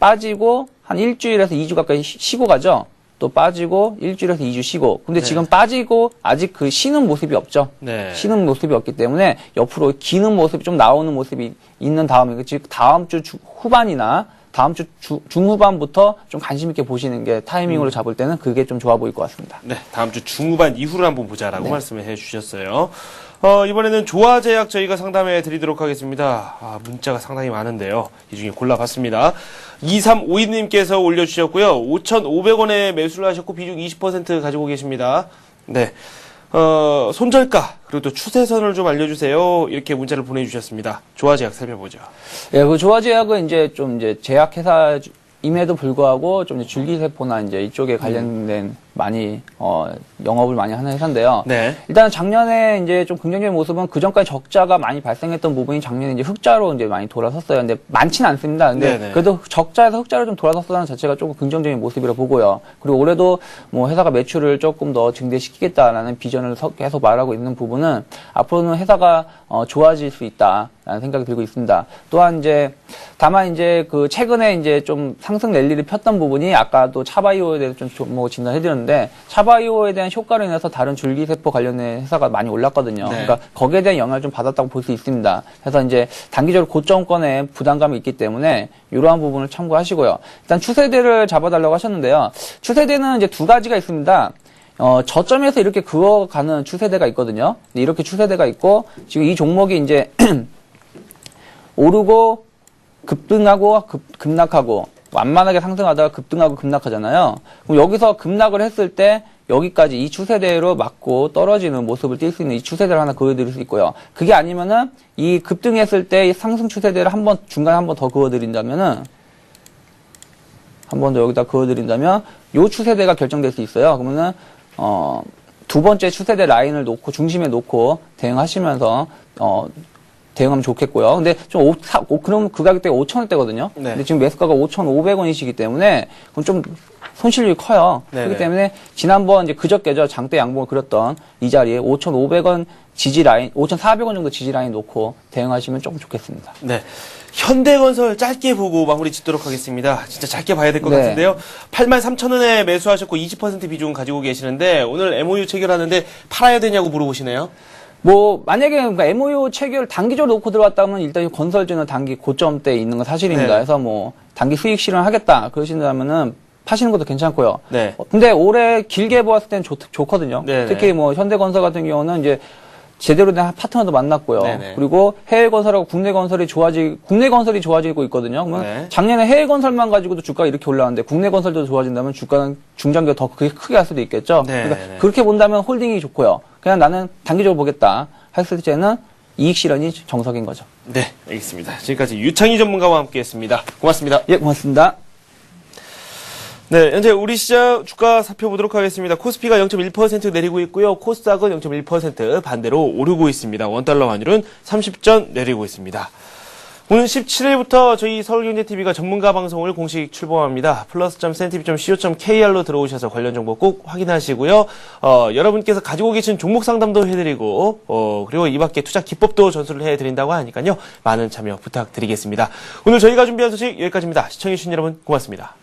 빠지고 한 일주일에서 2주 가까이 쉬고 가죠. 또 빠지고 일주일에서 2주 쉬고. 근데 네. 지금 빠지고 아직 쉬는 모습이 없죠. 네. 쉬는 모습이 없기 때문에 옆으로 기는 모습이 좀 나오는 모습이 있는 다음에 즉 다음 주 후반이나 다음 주 중후반부터 좀 관심 있게 보시는 게 타이밍으로 잡을 때는 그게 좀 좋아 보일 것 같습니다. 네, 다음 주 중후반 이후를 한번 보자라고 네. 말씀을 해주셨어요. 이번에는 조화제약 저희가 상담해 드리도록 하겠습니다. 문자가 상당히 많은데요. 이 중에 골라봤습니다. 2352님께서 올려주셨고요. 5,500원에 매수를 하셨고 비중 20% 가지고 계십니다. 네. 손절가 그리고 또 추세선을 좀 알려주세요. 이렇게 문자를 보내주셨습니다. 조화제약 살펴보죠. 예, 그 조화제약은 이제 제약회사임에도 불구하고 좀 줄기세포나 이제 이쪽에 관련된 많이 영업을 많이 하는 회사인데요. 네. 일단 작년에 이제 좀 긍정적인 모습은 그 전까지 적자가 많이 발생했던 부분이 작년에 이제 흑자로 이제 많이 돌아섰어요. 근데 많지는 않습니다. 근데 네네. 그래도 적자에서 흑자로 좀 돌아섰다는 자체가 조금 긍정적인 모습이라 보고요. 그리고 올해도 뭐 회사가 매출을 조금 더 증대시키겠다라는 비전을 계속 말하고 있는 부분은 앞으로는 회사가 좋아질 수 있다라는 생각이 들고 있습니다. 또한 이제 다만 이제 최근에 이제 좀 상승 랠리를 폈던 부분이 아까도 차바이오에 대해서 좀 뭐 진단해드렸는데 있었는데 차바이오에 대한 효과로 인해서 다른 줄기세포 관련된 회사가 많이 올랐거든요. 네. 그러니까 거기에 대한 영향을 좀 받았다고 볼 수 있습니다. 그래서 이제 단기적으로 고점권에 부담감이 있기 때문에 이러한 부분을 참고하시고요. 일단 추세대를 잡아달라고 하셨는데요. 추세대는 이제 두 가지가 있습니다. 저점에서 이렇게 그어가는 추세대가 있거든요. 이렇게 추세대가 있고 지금 이 종목이 이제 오르고 급등하고 급락하고 완만하게 상승하다가 급등하고 급락하잖아요. 그럼 여기서 급락을 했을 때 여기까지 이 추세대로 맞고 떨어지는 모습을 띌 수 있는 이 추세대를 하나 그어드릴 수 있고요. 그게 아니면은 이 급등했을 때 이 상승 추세대를 중간에 한 번 더 그어드린다면은 한 번 더 여기다 그어드린다면 요 추세대가 결정될 수 있어요. 그러면은 두 번째 추세대 라인을 놓고 중심에 놓고 대응하시면서 대응하면 좋겠고요. 근데 그럼 그 가격대가 5,000원대거든요. 네. 근데 지금 매수가가 5,500원이시기 때문에 그럼 좀 손실률이 커요. 네네. 그렇기 때문에 지난번 이제 그저께죠. 장대 양봉을 그렸던 이 자리에 5,500원 지지 라인, 5,400원 정도 지지 라인 놓고 대응하시면 조금 좋겠습니다. 네. 현대건설 짧게 보고 마무리 짓도록 하겠습니다. 진짜 짧게 봐야 될 것 네. 같은데요. 83,000원에 매수하셨고 20% 비중 가지고 계시는데 오늘 MOU 체결하는데 팔아야 되냐고 물어보시네요. 만약에 그러니까 MOU 체결 단기적으로 놓고 들어왔다면 일단 건설주는 단기 고점대에 있는 건 사실입니다. 네. 그래서 단기 수익 실현하겠다 그러신다면은 파시는 것도 괜찮고요. 네. 근데 올해 길게 보았을 때는 좋거든요. 네네. 특히 현대건설 같은 경우는 이제 제대로 된 파트너도 만났고요. 네네. 그리고 해외 건설하고 국내 건설이 좋아지고 있거든요. 그러면 네. 작년에 해외 건설만 가지고도 주가가 이렇게 올라왔는데 국내 건설도 좋아진다면 주가는 중장기가 더 크게 할 수도 있겠죠. 네. 그러니까 그렇게 본다면 홀딩이 좋고요. 그냥 나는 단기적으로 보겠다 했을 때는 이익 실현이 정석인 거죠. 네, 알겠습니다. 지금까지 유창희 전문가와 함께했습니다. 고맙습니다. 예, 고맙습니다. 네, 현재 우리 시장 주가 살펴보도록 하겠습니다. 코스피가 0.1% 내리고 있고요. 코스닥은 0.1% 반대로 오르고 있습니다. 원달러 환율은 30전 내리고 있습니다. 오늘 17일부터 저희 서울경제TV가 전문가 방송을 공식 출범합니다. plus.cntv.co.kr로 들어오셔서 관련 정보 꼭 확인하시고요. 여러분께서 가지고 계신 종목 상담도 해드리고, 그리고 이 밖에 투자 기법도 전수를 해드린다고 하니까요. 많은 참여 부탁드리겠습니다. 오늘 저희가 준비한 소식 여기까지입니다. 시청해주신 여러분 고맙습니다.